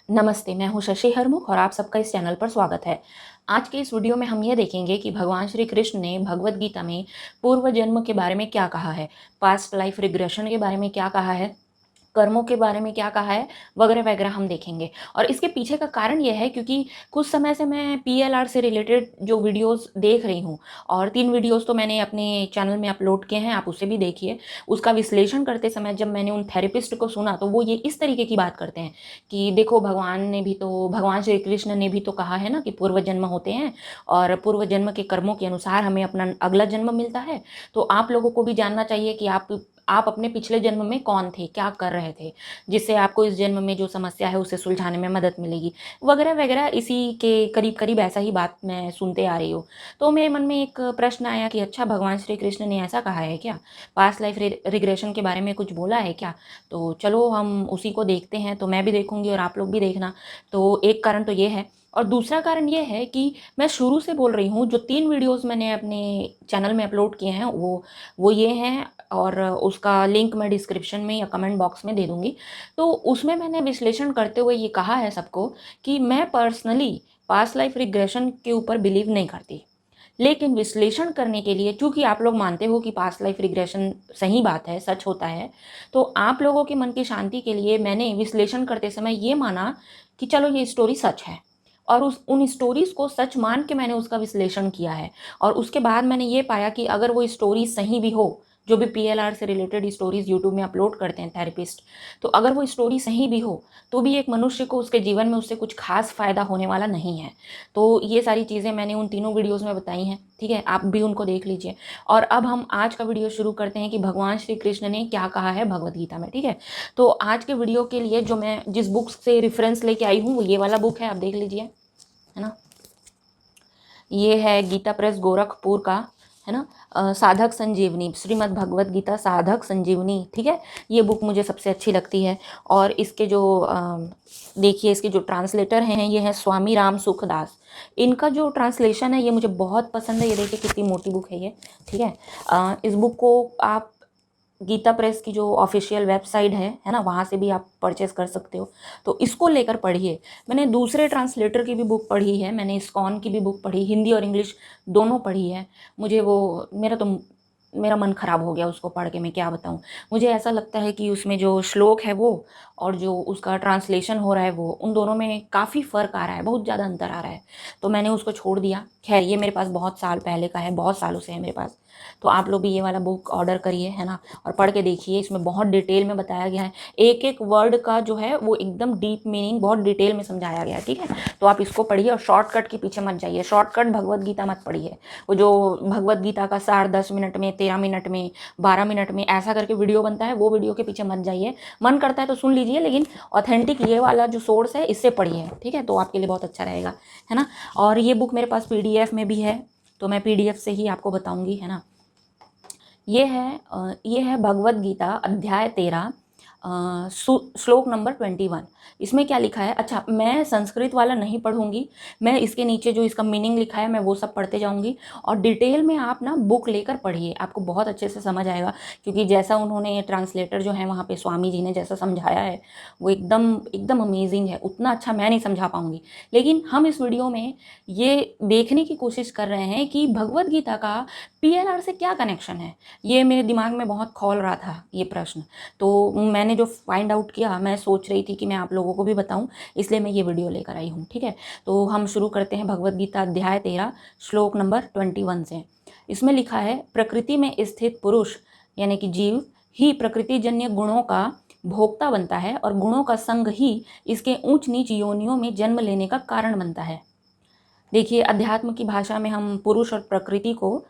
नमस्ते, मैं हूँ शशि हरमुख और आप सबका इस चैनल पर स्वागत है। आज के इस वीडियो में हम ये देखेंगे कि भगवान श्री कृष्ण ने भगवद गीता में पूर्व जन्म के बारे में क्या कहा है, पास्ट लाइफ रिग्रेशन के बारे में क्या कहा है, कर्मों के बारे में क्या कहा है, वगैरह वगैरह हम देखेंगे। और इसके पीछे का कारण ये है क्योंकि कुछ समय से मैं पीएलआर से रिलेटेड जो वीडियोस देख रही हूँ और 3 वीडियोस तो मैंने अपने चैनल में अपलोड किए हैं, आप उसे भी देखिए। उसका विश्लेषण करते समय जब मैंने उन थेरेपिस्ट को सुना तो वो ये इस तरीके की बात करते हैं कि देखो भगवान श्री कृष्ण ने भी तो कहा है ना कि पूर्व जन्म होते हैं और पूर्व जन्म के कर्मों के अनुसार हमें अपना अगला जन्म मिलता है। तो आप लोगों को भी जानना चाहिए कि आप अपने पिछले जन्म में कौन थे, क्या कर रहे थे, जिससे आपको इस जन्म में जो समस्या है उसे सुलझाने में मदद मिलेगी, वगैरह वगैरह। इसी के करीब करीब ऐसा ही बात मैं सुनते आ रही हूँ। तो मेरे मन में एक प्रश्न आया कि अच्छा, भगवान श्री कृष्ण ने ऐसा कहा है क्या, पास्ट लाइफ रिग्रेशन के बारे में कुछ बोला है क्या? तो चलो हम उसी को देखते हैं। तो मैं भी देखूंगी और आप लोग भी देखना। तो एक कारण तो ये है और दूसरा कारण ये है कि मैं शुरू से बोल रही हूँ, जो 3 वीडियोस मैंने अपने चैनल में अपलोड किए हैं वो ये हैं और उसका लिंक मैं डिस्क्रिप्शन में या कमेंट बॉक्स में दे दूँगी। तो उसमें मैंने विश्लेषण करते हुए ये कहा है सबको कि मैं पर्सनली पास्ट लाइफ रिग्रेशन के ऊपर बिलीव नहीं करती। लेकिन विश्लेषण करने के लिए, चूँकि आप लोग मानते हो कि पास्ट लाइफ रिग्रेशन सही बात है, सच होता है, तो आप लोगों के मन की शांति के लिए मैंने विश्लेषण करते समय ये माना कि चलो ये स्टोरी सच है। और उन स्टोरीज़ को सच मान के मैंने उसका विश्लेषण किया है। और उसके बाद मैंने ये पाया कि अगर वो स्टोरी सही भी हो, जो भी पीएलआर से रिलेटेड स्टोरीज़ यूट्यूब में अपलोड करते हैं थेरेपिस्ट, तो अगर वो स्टोरी सही भी हो, तो भी एक मनुष्य को उसके जीवन में उससे कुछ खास फ़ायदा होने वाला नहीं है। तो ये सारी चीज़ें मैंने उन तीनों वीडियोज़ में बताई हैं, ठीक है? आप भी उनको देख लीजिए। और अब हम आज का वीडियो शुरू करते हैं कि भगवान श्री कृष्ण ने क्या कहा है भगवद गीता में, ठीक है? तो आज के वीडियो के लिए जो मैं जिस बुक से रेफ़रेंस लेके आई हूँ, वो ये वाला बुक है, आप देख लीजिए, है ना? ये है गीता प्रेस गोरखपुर का, है ना? साधक संजीवनी, श्रीमद् भगवत गीता साधक संजीवनी, ठीक है? ये बुक मुझे सबसे अच्छी लगती है। और इसके जो देखिए, इसके जो ट्रांसलेटर हैं ये हैं स्वामी राम सुखदास। इनका जो ट्रांसलेशन है ये मुझे बहुत पसंद है। ये देखिए कितनी मोटी बुक है ये, ठीक है? इस बुक को आप गीता प्रेस की जो ऑफिशियल वेबसाइट है ना, वहाँ से भी आप परचेस कर सकते हो। तो इसको लेकर पढ़िए। मैंने दूसरे ट्रांसलेटर की भी बुक पढ़ी है, मैंने इस्कॉन की भी बुक पढ़ी, हिंदी और इंग्लिश दोनों पढ़ी है। मुझे वो मेरा मन ख़राब हो गया उसको पढ़ के, मैं क्या बताऊँ। मुझे ऐसा लगता है कि उसमें जो श्लोक है वो और जो उसका ट्रांसलेशन हो रहा है वो, उन दोनों में काफ़ी फ़र्क आ रहा है, बहुत ज़्यादा अंतर आ रहा है। तो मैंने उसको छोड़ दिया। खैर, ये मेरे पास बहुत साल पहले का है, बहुत सालों से है मेरे पास। तो आप लोग भी ये वाला बुक ऑर्डर करिए, है ना? और पढ़ के देखिए, इसमें बहुत डिटेल में बताया गया है। एक एक वर्ड का जो है वो एकदम डीप मीनिंग बहुत डिटेल में समझाया गया है, ठीक है? तो आप इसको पढ़िए और शॉर्टकट के पीछे मत जाइए। शॉर्टकट भगवद गीता मत पढ़िए। वो जो भगवद गीता का सार 10 मिनट में, 13 मिनट में, 12 मिनट में ऐसा करके वीडियो बनता है, वो वीडियो के पीछे मत जाइए। मन करता है तो सुन लीजिए, लेकिन ऑथेंटिक ये वाला जो सोर्स है इससे पढ़िए, ठीक है? तो आपके लिए बहुत अच्छा रहेगा, है ना? और ये बुक मेरे पास पीडीएफ में भी है, तो मैं पीडीएफ से ही आपको बताऊंगी, है ना? ये है भगवद गीता अध्याय 13, श्लोक नंबर 21। इसमें क्या लिखा है? अच्छा, मैं संस्कृत वाला नहीं पढ़ूंगी, मैं इसके नीचे जो इसका मीनिंग लिखा है मैं वो सब पढ़ते जाऊंगी। और डिटेल में आप ना बुक लेकर पढ़िए, आपको बहुत अच्छे से समझ आएगा। क्योंकि जैसा उन्होंने ट्रांसलेटर जो है वहाँ पे स्वामी जी ने जैसा समझाया है वो एकदम एकदम अमेजिंग है। उतना अच्छा मैं नहीं समझा पाऊंगी, लेकिन हम इस वीडियो में ये देखने की कोशिश कर रहे हैं कि भगवद गीता का पीएलआर से क्या कनेक्शन है। ये मेरे दिमाग में बहुत खौल रहा था ये प्रश्न। तो मैंने जो फाइंड आउट किया, मैं सोच रही थी कि मैं आप लोगों को भी बताऊं, इसलिए मैं ये वीडियो लेकर आई हूँ, ठीक है? तो हम शुरू करते हैं भगवद गीता अध्याय 13 श्लोक नंबर 21 से। इसमें लिखा है, प्रकृति में स्थित पुरुष यानी कि जीव ही प्रकृतिजन्य गुणों का भोक्ता बनता है और गुणों का संग ही इसके ऊंच नीच योनियों में जन्म लेने का कारण बनता है। देखिए, अध्यात्म की भाषा में हम पुरुष और प्रकृति को,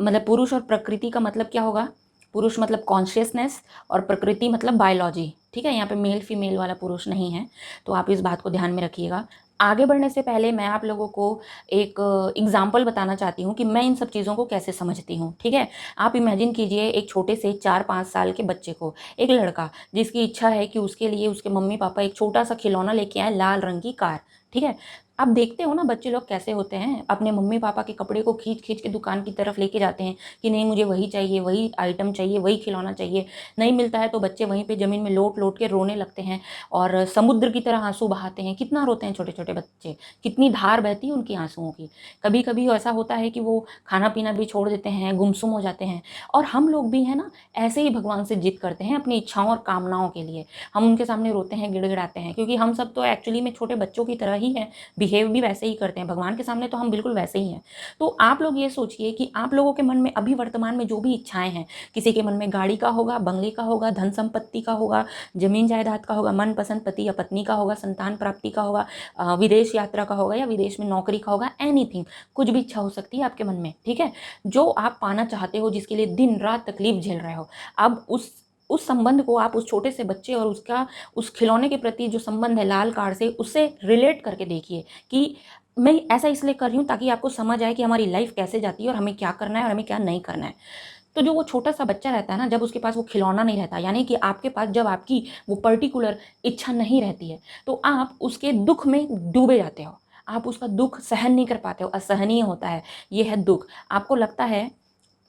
मतलब पुरुष और प्रकृति का मतलब क्या होगा? पुरुष मतलब कॉन्शियसनेस और प्रकृति मतलब बायोलॉजी, ठीक है? यहाँ पे मेल फीमेल वाला पुरुष नहीं है, तो आप इस बात को ध्यान में रखिएगा। आगे बढ़ने से पहले मैं आप लोगों को एक एग्जाम्पल बताना चाहती हूँ कि मैं इन सब चीज़ों को कैसे समझती हूँ, ठीक है? आप इमेजिन कीजिए एक छोटे से 4-5 साल के बच्चे को, एक लड़का जिसकी इच्छा है कि उसके लिए उसके मम्मी पापा एक छोटा सा खिलौना लेके आए, लाल रंग की कार, ठीक है? आप देखते हो ना बच्चे लोग कैसे होते हैं, अपने मम्मी पापा के कपड़े को खींच खींच के दुकान की तरफ लेके जाते हैं कि नहीं मुझे वही चाहिए, वही आइटम चाहिए, वही खिलौना चाहिए। नहीं मिलता है तो बच्चे वहीं पे ज़मीन में लोट लोट के रोने लगते हैं और समुद्र की तरह आंसू बहाते हैं। कितना रोते हैं छोटे छोटे बच्चे, कितनी धार बहती है उनकी आंसुओं की। कभी कभी ऐसा होता है कि वो खाना पीना भी छोड़ देते हैं, गुमसुम हो जाते हैं। और हम लोग भी है ना, ऐसे ही भगवान से जिद करते हैं अपनी इच्छाओं और कामनाओं के लिए। हम उनके सामने रोते हैं, गिड़गिड़ाते हैं, क्योंकि हम सब तो एक्चुअली में छोटे बच्चों की तरह ही हैं, बिहेव भी वैसे ही करते हैं। भगवान के सामने तो हम बिल्कुल वैसे ही हैं। तो आप लोग ये सोचिए कि आप लोगों के मन में अभी वर्तमान में जो भी इच्छाएं हैं, किसी के मन में गाड़ी का होगा, बंगले का होगा, धन संपत्ति का होगा, जमीन जायदाद का होगा, मनपसंद पति या पत्नी का होगा, संतान प्राप्ति का होगा, विदेश यात्रा का होगा या विदेश में नौकरी का होगा, एनीथिंग, कुछ भी इच्छा हो सकती है आपके मन में, ठीक है, जो आप पाना चाहते हो, जिसके लिए दिन रात तकलीफ झेल रहे हो। अब उस संबंध को आप उस छोटे से बच्चे और उसका उस खिलौने के प्रति जो संबंध है लाल कार से, उससे रिलेट करके देखिए कि मैं ऐसा इसलिए कर रही हूँ ताकि आपको समझ आए कि हमारी लाइफ कैसे जाती है और हमें क्या करना है और हमें क्या नहीं करना है। तो जो वो छोटा सा बच्चा रहता है ना, जब उसके पास वो खिलौना नहीं रहता, यानी कि आपके पास जब आपकी वो पर्टिकुलर इच्छा नहीं रहती है, तो आप उसके दुख में डूबे जाते हो। आप उसका दुख सहन नहीं कर पाते हो, असहनीय होता है। ये है दुख। आपको लगता है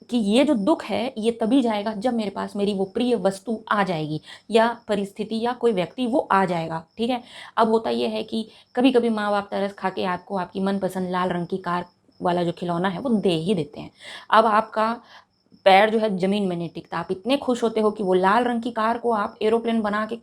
कि ये जो दुख है ये तभी जाएगा जब मेरे पास मेरी वो प्रिय वस्तु आ जाएगी या परिस्थिति या कोई व्यक्ति वो आ जाएगा, ठीक है। अब होता ये है कि कभी कभी माँ बाप तरस खा के आपको आपकी मनपसंद लाल रंग की कार वाला जो खिलौना है वो दे ही देते हैं। अब आपका पैर जो है जमीन में नहीं टिकता, आप इतने खुश होते हो कि वो लाल रंग की कार को आप एरोप्लेन बना के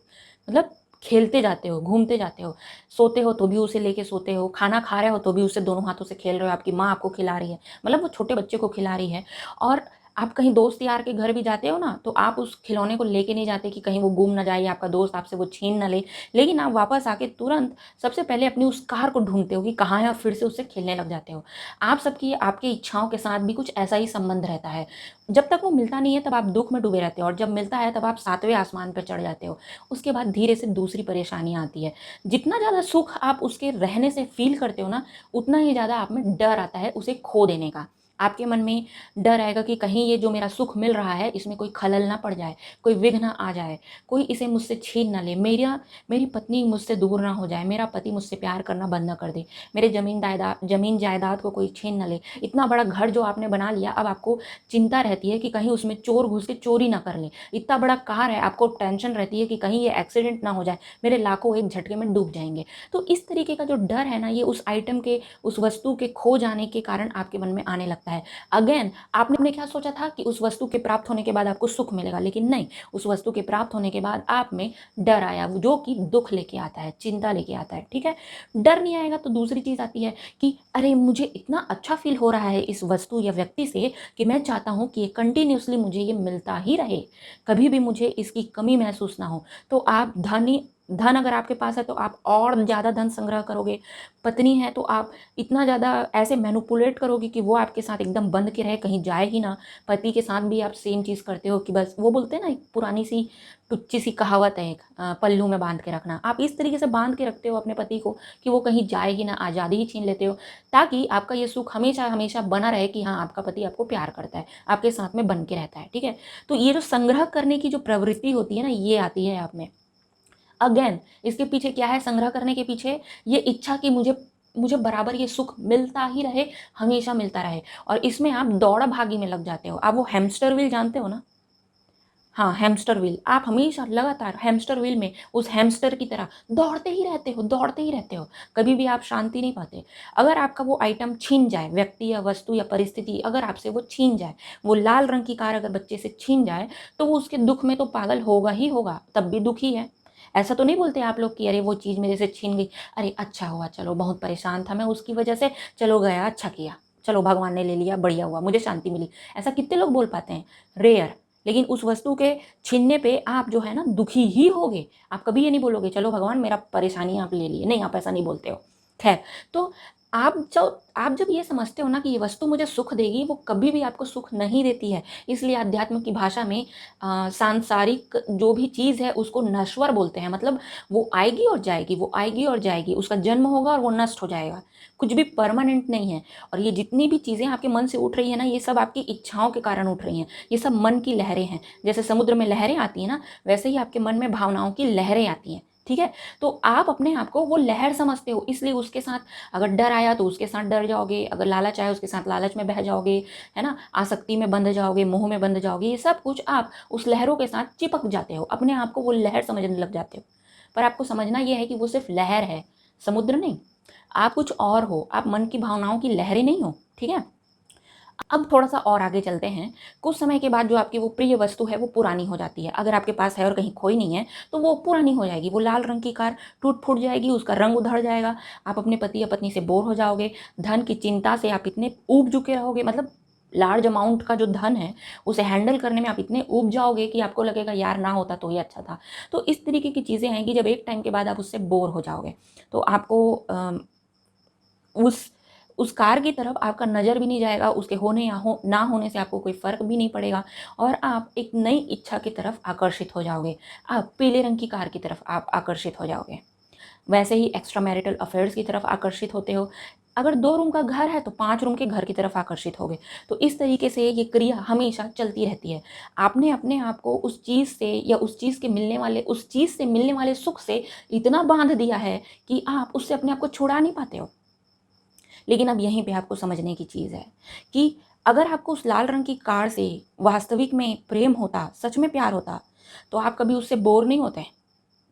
मतलब खेलते जाते हो, घूमते जाते हो, सोते हो तो भी उसे लेके सोते हो, खाना खा रहे हो तो भी उसे दोनों हाथों से खेल रहे हो, आपकी माँ आपको खिला रही है, मतलब वो छोटे बच्चे को खिला रही है। और आप कहीं दोस्त यार के घर भी जाते हो ना, तो आप उस खिलौने को लेके नहीं जाते कि कहीं वो गुम ना जाए, आपका दोस्त आपसे वो छीन ना ले, लेकिन आप वापस आके तुरंत सबसे पहले अपनी उस कार को ढूंढते हो कि कहाँ है और फिर से उससे खेलने लग जाते हो। आप सबकी आपके इच्छाओं के साथ भी कुछ ऐसा ही संबंध रहता है। जब तक वो मिलता नहीं है तब आप दुख में डूबे रहते हो, और जब मिलता है तब आप सातवें आसमान पर चढ़ जाते हो। उसके बाद धीरे से दूसरी परेशानियां आती है। जितना ज़्यादा सुख आप उसके रहने से फील करते हो ना, उतना ही ज़्यादा आप में डर आता है उसे खो देने का। आपके मन में डर आएगा कि कहीं ये जो मेरा सुख मिल रहा है इसमें कोई खलल ना पड़ जाए, कोई विघ्न आ जाए, कोई इसे मुझसे छीन ना ले, मेरी पत्नी मुझसे दूर ना हो जाए, मेरा पति मुझसे प्यार करना बंद ना कर दे, मेरे जमीन जायदाद को कोई छीन ना ले। इतना बड़ा घर जो आपने बना लिया, अब आपको चिंता रहती है कि कहीं उसमें चोर घुस के चोरी ना कर ले। इतना बड़ा कार है, आपको टेंशन रहती है कि कहीं ये एक्सीडेंट ना हो जाए, मेरे लाखों एक झटके में डूब जाएंगे। तो इस तरीके का जो डर है ना, ये उस आइटम के, उस वस्तु के खो जाने के कारण आपके मन में आने लगता है। अगेन, आपने क्या सोचा था कि उस वस्तु के प्राप्त होने के बाद आपको सुख मिलेगा, लेकिन नहीं, उस वस्तु के प्राप्त होने के बाद आप में डर आया, जो कि दुख लेके आता है, चिंता लेके आता है, ठीक है। डर नहीं आएगा तो दूसरी चीज आती है कि अरे मुझे इतना अच्छा फील हो रहा है इस वस्तु या व्यक्ति से कि मैं चाहता हूं कि ये कंटिन्यूसली मुझे ये मिलता ही रहे, कभी भी मुझे इसकी कमी महसूस ना हो। तो आप धन अगर आपके पास है तो आप और ज़्यादा धन संग्रह करोगे। पत्नी है तो आप इतना ज़्यादा ऐसे मैनिपुलेट करोगे कि वो आपके साथ एकदम बंध के रहे, कहीं जाए ही ना। पति के साथ भी आप सेम चीज़ करते हो कि बस वो बोलते हैं ना, एक पुरानी सी टुच्ची सी कहावत है, एक पल्लू में बांध के रखना। आप इस तरीके से बांध के रखते हो अपने पति को कि वो कहीं जाए ही ना, आज़ादी ही छीन लेते हो, ताकि आपका ये सुख हमेशा हमेशा बना रहे कि हाँ आपका पति आपको प्यार करता है, आपके साथ में बन के रहता है, ठीक है। तो ये जो संग्रह करने की जो प्रवृत्ति होती है ना, ये आती है आप में। अगेन, इसके पीछे क्या है, संग्रह करने के पीछे ये इच्छा कि मुझे मुझे बराबर ये सुख मिलता ही रहे, हमेशा मिलता रहे। और इसमें आप दौड़ा भागी में लग जाते हो। आप वो हैमस्टर व्हील जानते हो ना, हाँ हैमस्टर व्हील, आप हमेशा लगातार हैमस्टर व्हील में उस हैमस्टर की तरह दौड़ते ही रहते हो, दौड़ते ही रहते हो, कभी भी आप शांति नहीं पाते। अगर आपका वो आइटम छीन जाए, व्यक्ति या वस्तु या परिस्थिति अगर आपसे वो छीन जाए, वो लाल रंग की कार अगर बच्चे से छीन जाए, तो वो उसके दुख में तो पागल होगा ही होगा, तब भी दुखी है। ऐसा तो नहीं बोलते आप लोग कि अरे वो चीज़ मेरे से छीन गई, अरे अच्छा हुआ, चलो बहुत परेशान था मैं उसकी वजह से, चलो गया, अच्छा किया, चलो भगवान ने ले लिया, बढ़िया हुआ, मुझे शांति मिली। ऐसा कितने लोग बोल पाते हैं? रेयर। लेकिन उस वस्तु के छीनने पे आप जो है ना दुखी ही होगे। आप कभी ये नहीं बोलोगे चलो भगवान मेरा परेशानी आप ले लिए, नहीं, आप ऐसा नहीं बोलते हो। खैर, तो आप जब ये समझते हो ना कि ये वस्तु मुझे सुख देगी, वो कभी भी आपको सुख नहीं देती है। इसलिए अध्यात्म की भाषा में सांसारिक जो भी चीज़ है उसको नश्वर बोलते हैं। मतलब वो आएगी और जाएगी, वो आएगी और जाएगी, उसका जन्म होगा और वो नष्ट हो जाएगा, कुछ भी परमानेंट नहीं है। और ये जितनी भी चीज़ें आपके मन से उठ रही है ना, ये सब आपकी इच्छाओं के कारण उठ रही हैं। ये सब मन की लहरें हैं। जैसे समुद्र में लहरें आती हैं ना, वैसे ही आपके मन में भावनाओं की लहरें आती हैं। ठीक है। तो आप अपने आप को वो लहर समझते हो, इसलिए उसके साथ अगर डर आया तो उसके साथ डर जाओगे, अगर लालच आया उसके साथ लालच में बह जाओगे, है ना, आसक्ति में बंध जाओगे, मोह में बंध जाओगे। ये सब कुछ आप उस लहरों के साथ चिपक जाते हो, अपने आप को वो लहर समझने लग जाते हो। पर आपको समझना ये है कि वो सिर्फ लहर है, समुद्र नहीं। आप कुछ और हो, आप मन की भावनाओं की लहरें नहीं हो, ठीक है। अब थोड़ा सा और आगे चलते हैं। कुछ समय के बाद जो आपकी वो प्रिय वस्तु है वो पुरानी हो जाती है। अगर आपके पास है और कहीं खोई नहीं है तो वो पुरानी हो जाएगी। वो लाल रंग की कार टूट फूट जाएगी, उसका रंग उधड़ जाएगा, आप अपने पति या पत्नी से बोर हो जाओगे, धन की चिंता से आप इतने ऊब चुके रहोगे, मतलब लार्ज अमाउंट का जो धन है उसे हैंडल करने में आप इतने ऊब जाओगे कि आपको लगेगा यार ना होता तो ही अच्छा था। तो इस तरीके की चीज़ें हैं कि जब एक टाइम के बाद आप उससे बोर हो जाओगे तो आपको उस कार की तरफ आपका नज़र भी नहीं जाएगा, उसके होने या ना होने से आपको कोई फ़र्क भी नहीं पड़ेगा, और आप एक नई इच्छा की तरफ आकर्षित हो जाओगे। आप पीले रंग की कार की तरफ आप आकर्षित हो जाओगे। वैसे ही एक्स्ट्रा मैरिटल अफेयर्स की तरफ आकर्षित होते हो। अगर 2 रूम का घर है तो 5 रूम के घर की तरफ आकर्षित होगे। तो इस तरीके से ये क्रिया हमेशा चलती रहती है। आपने अपने आप को उस चीज़ से या उस चीज़ से मिलने वाले सुख से इतना बांध दिया है कि आप उससे अपने आप को छुड़ा नहीं पाते हो। लेकिन अब यहीं पे आपको समझने की चीज़ है कि अगर आपको उस लाल रंग की कार से वास्तविक में प्रेम होता, सच में प्यार होता, तो आप कभी उससे बोर नहीं होते,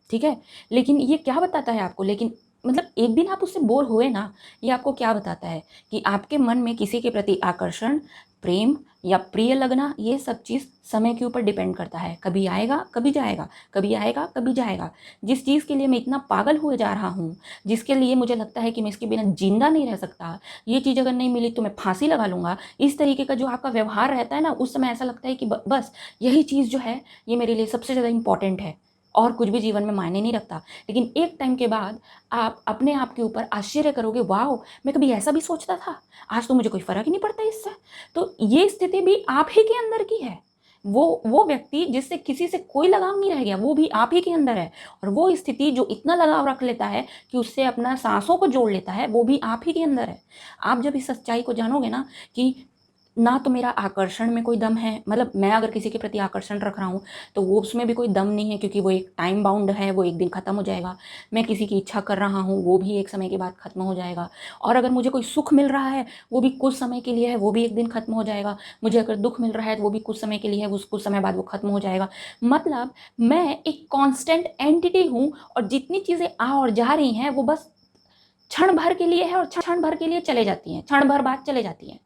ठीक है। लेकिन ये क्या बताता है आपको, लेकिन मतलब एक दिन आप उससे बोर हुए ना, ये आपको क्या बताता है कि आपके मन में किसी के प्रति आकर्षण, प्रेम या प्रिय लगना, ये सब चीज़ समय के ऊपर डिपेंड करता है। कभी आएगा कभी जाएगा, कभी आएगा कभी जाएगा। जिस चीज़ के लिए मैं इतना पागल हुए जा रहा हूँ, जिसके लिए मुझे लगता है कि मैं इसके बिना जिंदा नहीं रह सकता, ये चीज़ अगर नहीं मिली तो मैं फांसी लगा लूँगा, इस तरीके का जो आपका व्यवहार रहता है ना, उस समय ऐसा लगता है कि बस यही चीज़ जो है ये मेरे लिए सबसे ज़्यादा इंपॉर्टेंट है और कुछ भी जीवन में मायने नहीं रखता। लेकिन एक टाइम के बाद आप अपने आप के ऊपर आश्चर्य करोगे, वाओ! मैं कभी ऐसा भी सोचता था, आज तो मुझे कोई फ़र्क ही नहीं पड़ता इससे। तो ये स्थिति भी आप ही के अंदर की है। वो व्यक्ति जिससे किसी से कोई लगाव नहीं रह गया, वो भी आप ही के अंदर है, और वो स्थिति जो इतना लगाव रख लेता है कि उससे अपना साँसों को जोड़ लेता है, वो भी आप ही के अंदर है। आप जब इस सच्चाई को जानोगे ना कि ना तो मेरा आकर्षण में कोई दम है, मतलब मैं अगर किसी के प्रति आकर्षण रख रहा हूँ तो वो उसमें भी कोई दम नहीं है, क्योंकि वो एक टाइम बाउंड है, वो एक दिन ख़त्म हो जाएगा। मैं किसी की इच्छा कर रहा हूँ, वो भी एक समय के बाद ख़त्म हो जाएगा। और अगर मुझे कोई सुख मिल रहा है वो भी कुछ समय के लिए है, वो भी एक दिन ख़त्म हो जाएगा। मुझे अगर दुख मिल रहा है तो वो भी कुछ समय के लिए है, वो कुछ समय बाद वो ख़त्म हो जाएगा। मतलब मैं एक कॉन्स्टेंट एंटिटी हूँ, और जितनी चीज़ें आ और जा रही हैं वो बस क्षण भर के लिए है और क्षण भर के लिए चले जाती हैं, क्षण भर बाद चले जाती हैं।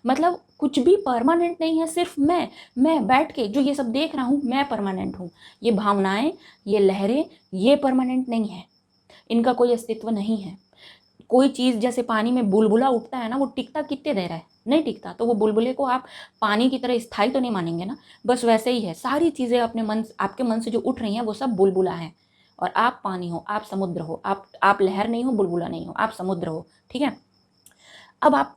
मतलब कुछ भी परमानेंट नहीं है, सिर्फ मैं बैठ के जो ये सब देख रहा हूँ, मैं परमानेंट हूँ। ये भावनाएं, ये लहरें, ये परमानेंट नहीं है, इनका कोई अस्तित्व नहीं है। कोई चीज़ जैसे पानी में बुलबुला उठता है ना, वो टिकता कितने देर है, नहीं टिकता। तो वो बुलबुले को आप पानी की तरह स्थायी तो नहीं मानेंगे ना। बस वैसे ही है, सारी चीज़ें अपने मन, आपके मन से जो उठ रही हैं वो सब बुलबुला हैं, और आप पानी हो, आप समुद्र हो, आप लहर नहीं हो, बुलबुला नहीं हो, आप समुद्र हो, ठीक है। अब आप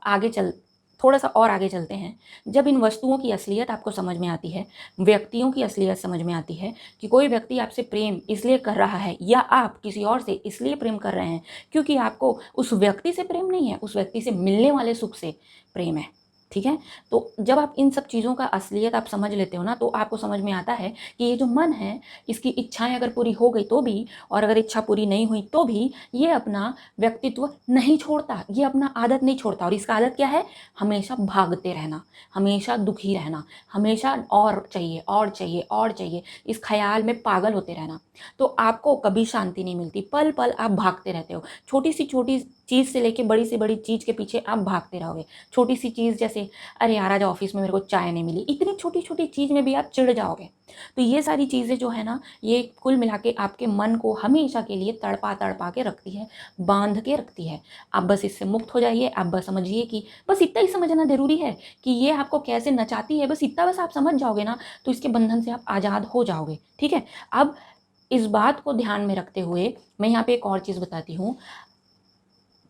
थोड़ा सा और आगे चलते हैं। जब इन वस्तुओं की असलियत आपको समझ में आती है, व्यक्तियों की असलियत समझ में आती है कि कोई व्यक्ति आपसे प्रेम इसलिए कर रहा है, या आप किसी और से इसलिए प्रेम कर रहे हैं क्योंकि आपको उस व्यक्ति से प्रेम नहीं है, उस व्यक्ति से मिलने वाले सुख से प्रेम है, ठीक है। तो जब आप इन सब चीज़ों का असलियत आप समझ लेते हो ना, तो आपको समझ में आता है कि ये जो मन है, इसकी इच्छाएं अगर पूरी हो गई तो भी, और अगर इच्छा पूरी नहीं हुई तो भी, ये अपना व्यक्तित्व नहीं छोड़ता, ये अपना आदत नहीं छोड़ता। और इसका आदत क्या है? हमेशा भागते रहना, हमेशा दुखी रहना, हमेशा और चाहिए और चाहिए और चाहिए, इस ख्याल में पागल होते रहना। तो आपको कभी शांति नहीं मिलती, पल पल आप भागते रहते हो। छोटी चीज़ से लेके बड़ी से बड़ी चीज़ के पीछे आप भागते रहोगे। छोटी सी चीज़ जैसे, अरे यार आज ऑफिस में मेरे को चाय नहीं मिली, इतनी छोटी छोटी चीज़ में भी आप चिढ़ जाओगे। तो ये सारी चीज़ें जो है ना, ये कुल मिला के आपके मन को हमेशा के लिए तड़पा तड़पा के रखती है, बांध के रखती है। आप बस इससे मुक्त हो जाइए। आप बस समझिए कि बस इतना ही समझना ज़रूरी है कि ये आपको कैसे नचाती है, बस इतना बस आप समझ जाओगे ना, तो इसके बंधन से आप आज़ाद हो जाओगे, ठीक है। अब इस बात को ध्यान में रखते हुए मैं यहाँ पे एक और चीज़ बताती हूँ।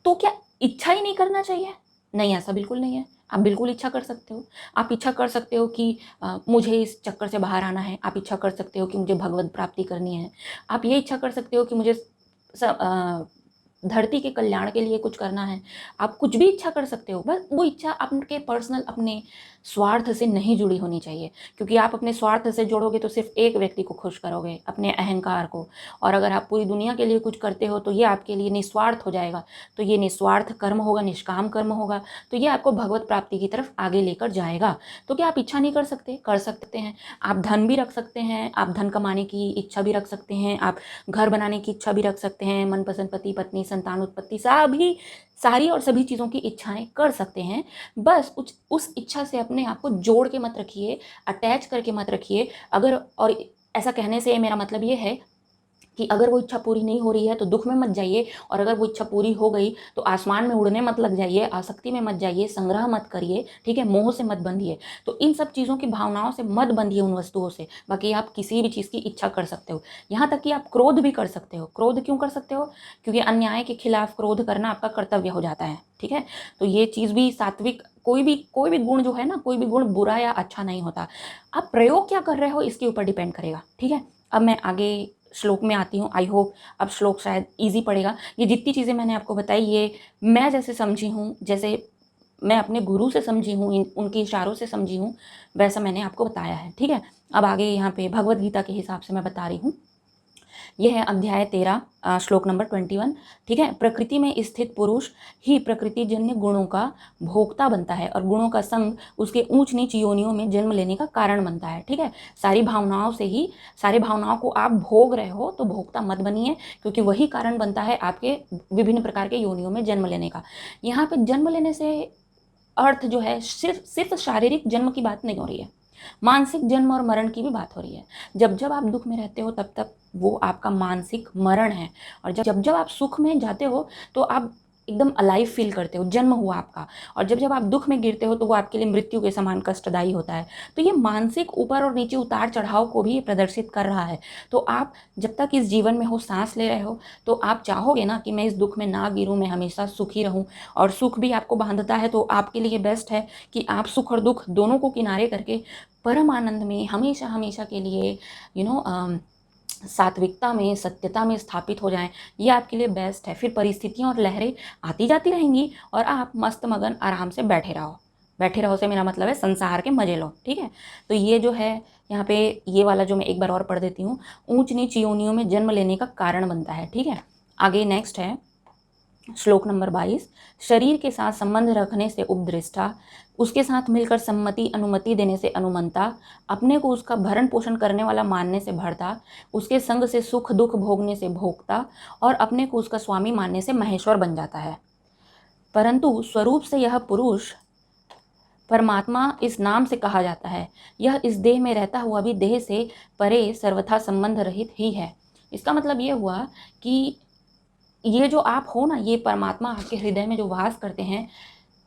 तो क्या इच्छा ही नहीं करना चाहिए? नहीं, ऐसा बिल्कुल नहीं है। आप बिल्कुल इच्छा कर सकते हो। आप इच्छा कर सकते हो कि मुझे इस चक्कर से बाहर आना है। आप इच्छा कर सकते हो कि मुझे भगवत प्राप्ति करनी है। आप ये इच्छा कर सकते हो कि मुझे धरती के कल्याण के लिए कुछ करना है, आप कुछ भी इच्छा कर सकते हो, बस वो इच्छा आपके पर्सनल अपने स्वार्थ से नहीं जुड़ी होनी चाहिए, क्योंकि आप अपने स्वार्थ से जोड़ोगे तो सिर्फ एक व्यक्ति को खुश करोगे, अपने अहंकार को। और अगर आप पूरी दुनिया के लिए कुछ करते हो तो ये आपके लिए निस्वार्थ हो जाएगा, तो ये निस्वार्थ कर्म होगा, निष्काम कर्म होगा, तो ये आपको भगवत प्राप्ति की तरफ आगे लेकर जाएगा। तो क्या आप इच्छा नहीं कर सकते? कर सकते हैं। आप धन भी रख सकते हैं, आप धन कमाने की इच्छा भी रख सकते हैं, आप घर बनाने की इच्छा भी रख सकते हैं, मनपसंद पति पत्नी संतान उत्पत्ति सारी और सभी चीज़ों की इच्छाएं कर सकते हैं। बस उस इच्छा से अपने आप को जोड़ के मत रखिए, अटैच करके मत रखिए। अगर और ऐसा कहने से मेरा मतलब ये है कि अगर वो इच्छा पूरी नहीं हो रही है तो दुख में मत जाइए, और अगर वो इच्छा पूरी हो गई तो आसमान में उड़ने मत लग जाइए, आसक्ति में मत जाइए, संग्रह मत करिए, ठीक है, मोह से मत बंधिए। तो इन सब चीज़ों की भावनाओं से मत बंधिए, उन वस्तुओं से। बाकी आप किसी भी चीज़ की इच्छा कर सकते हो, यहाँ तक कि आप क्रोध भी कर सकते हो। क्रोध क्यों कर सकते हो? क्योंकि अन्याय के खिलाफ क्रोध करना आपका कर्तव्य हो जाता है, ठीक है। तो ये चीज़ भी सात्विक, कोई भी गुण जो है ना, कोई भी गुण बुरा या अच्छा नहीं होता। आप प्रयोग क्या कर रहे हो इसके ऊपर डिपेंड करेगा, ठीक है। अब मैं आगे श्लोक में आती हूँ। आई होप अब श्लोक शायद इजी पड़ेगा। ये जितनी चीज़ें मैंने आपको बताई ये मैं जैसे समझी हूँ, जैसे मैं अपने गुरु से समझी हूँ, उनके इशारों से समझी हूँ, वैसा मैंने आपको बताया है, ठीक है। अब आगे यहाँ पे भगवत गीता के हिसाब से मैं बता रही हूँ। यह है अध्याय 13 श्लोक नंबर 21, ठीक है। प्रकृति में स्थित पुरुष ही प्रकृतिजन्य गुणों का भोक्ता बनता है और गुणों का संग उसके ऊंच नीच योनियों में जन्म लेने का कारण बनता है, ठीक है। सारी भावनाओं को आप भोग रहे हो तो भोक्ता मत बनिए, क्योंकि वही कारण बनता है आपके विभिन्न प्रकार के योनियों में जन्म लेने का। यहाँ पे जन्म लेने से अर्थ जो है सिर्फ शारीरिक जन्म की बात नहीं हो रही है, मानसिक जन्म और मरण की भी बात हो रही है। जब जब आप दुख में रहते हो तब तक वो आपका मानसिक मरण है, और जब जब आप सुख में जाते हो तो आप एकदम अलाइव फील करते हो, जन्म हुआ आपका। और जब जब आप दुख में गिरते हो तो वो आपके लिए मृत्यु के समान कष्टदायी होता है। तो ये मानसिक ऊपर और नीचे उतार चढ़ाव को भी प्रदर्शित कर रहा है। तो आप जब तक इस जीवन में हो, सांस ले रहे हो, तो आप चाहोगे ना कि मैं इस दुख में ना गिरूं, मैं हमेशा सुखी रहूं। और सुख भी आपको बांधता है, तो आपके लिए बेस्ट है कि आप सुख और दुख दोनों को किनारे करके परम आनंद में हमेशा हमेशा के लिए सात्विकता में, सत्यता में स्थापित हो जाएं। ये आपके लिए बेस्ट है। फिर परिस्थितियाँ और लहरें आती जाती रहेंगी और आप मस्त मगन आराम से बैठे रहो से मेरा मतलब है संसार के मजे लो, ठीक है। तो ये जो है यहाँ पे ये वाला जो मैं एक बार और पढ़ देती हूँ, ऊंच नीच योनियों में जन्म लेने का कारण बनता है, ठीक है। आगे नेक्स्ट है श्लोक नंबर 22। शरीर के साथ संबंध रखने से उपदृष्टा, उसके साथ मिलकर सम्मति अनुमति देने से अनुमंता, अपने को उसका भरण पोषण करने वाला मानने से भरता, उसके संग से सुख दुख भोगने से भोगता, और अपने को उसका स्वामी मानने से महेश्वर बन जाता है। परंतु स्वरूप से यह पुरुष परमात्मा इस नाम से कहा जाता है। यह इस देह में रहता हुआ भी देह से परे सर्वथा संबंध रहित ही है। इसका मतलब ये हुआ कि ये जो आप हो ना, ये परमात्मा आपके हृदय में जो वास करते हैं,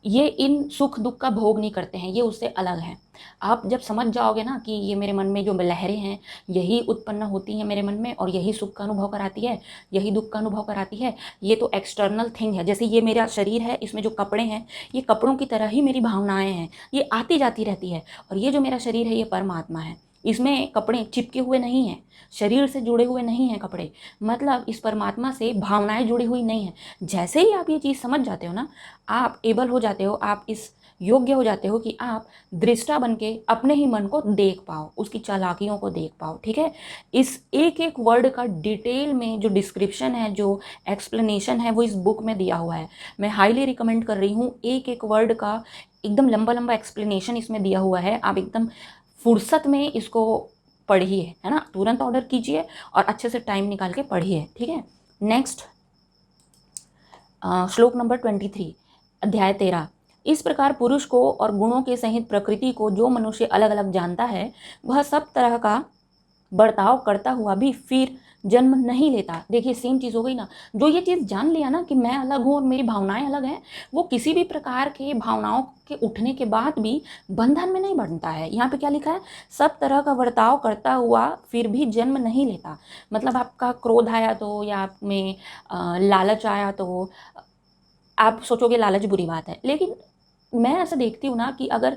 ये इन सुख दुख का भोग नहीं करते हैं, ये उससे अलग हैं। आप जब समझ जाओगे ना कि ये मेरे मन में जो लहरें हैं यही उत्पन्न होती हैं मेरे मन में, और यही सुख का अनुभव कराती है, यही दुख का अनुभव कराती है, ये तो एक्सटर्नल थिंग है। जैसे ये मेरा शरीर है, इसमें जो कपड़े हैं ये कपड़ों की तरह ही मेरी भावनाएं हैं, ये आती जाती रहती है। और ये जो मेरा शरीर है ये परमात्मा है, इसमें कपड़े चिपके हुए नहीं हैं, शरीर से जुड़े हुए नहीं हैं कपड़े, मतलब इस परमात्मा से भावनाएं जुड़ी हुई नहीं है। जैसे ही आप ये चीज़ समझ जाते हो ना, आप एबल हो जाते हो, आप इस योग्य हो जाते हो कि आप दृष्टा बन के अपने ही मन को देख पाओ, उसकी चालाकियों को देख पाओ, ठीक है। इस एक एक वर्ड का डिटेल में जो डिस्क्रिप्शन है, जो एक्सप्लेनेशन है, वो इस बुक में दिया हुआ है। मैं हाईली रिकमेंड कर रही हूँ, एक एक वर्ड का एकदम लंबा लंबा एक्सप्लेनेशन इसमें दिया हुआ है। आप एकदम फुर्सत में इसको पढ़िए, है ना, तुरंत ऑर्डर कीजिए और अच्छे से टाइम निकाल के पढ़िए, ठीक है। नेक्स्ट श्लोक नंबर 23, अध्याय 13। इस प्रकार पुरुष को और गुणों के सहित प्रकृति को जो मनुष्य अलग अलग जानता है, वह सब तरह का बर्ताव करता हुआ भी फिर जन्म नहीं लेता। देखिए सेम चीज़ हो गई ना, जो ये चीज़ जान लिया ना कि मैं अलग हूँ और मेरी भावनाएं अलग हैं, वो किसी भी प्रकार के भावनाओं के उठने के बाद भी बंधन में नहीं बनता है। यहाँ पे क्या लिखा है? सब तरह का बर्ताव करता हुआ फिर भी जन्म नहीं लेता। मतलब आपका क्रोध आया तो, या आप में लालच आया तो आप सोचोगे लालच बुरी बात है, लेकिन मैं ऐसा देखती हूँ ना कि अगर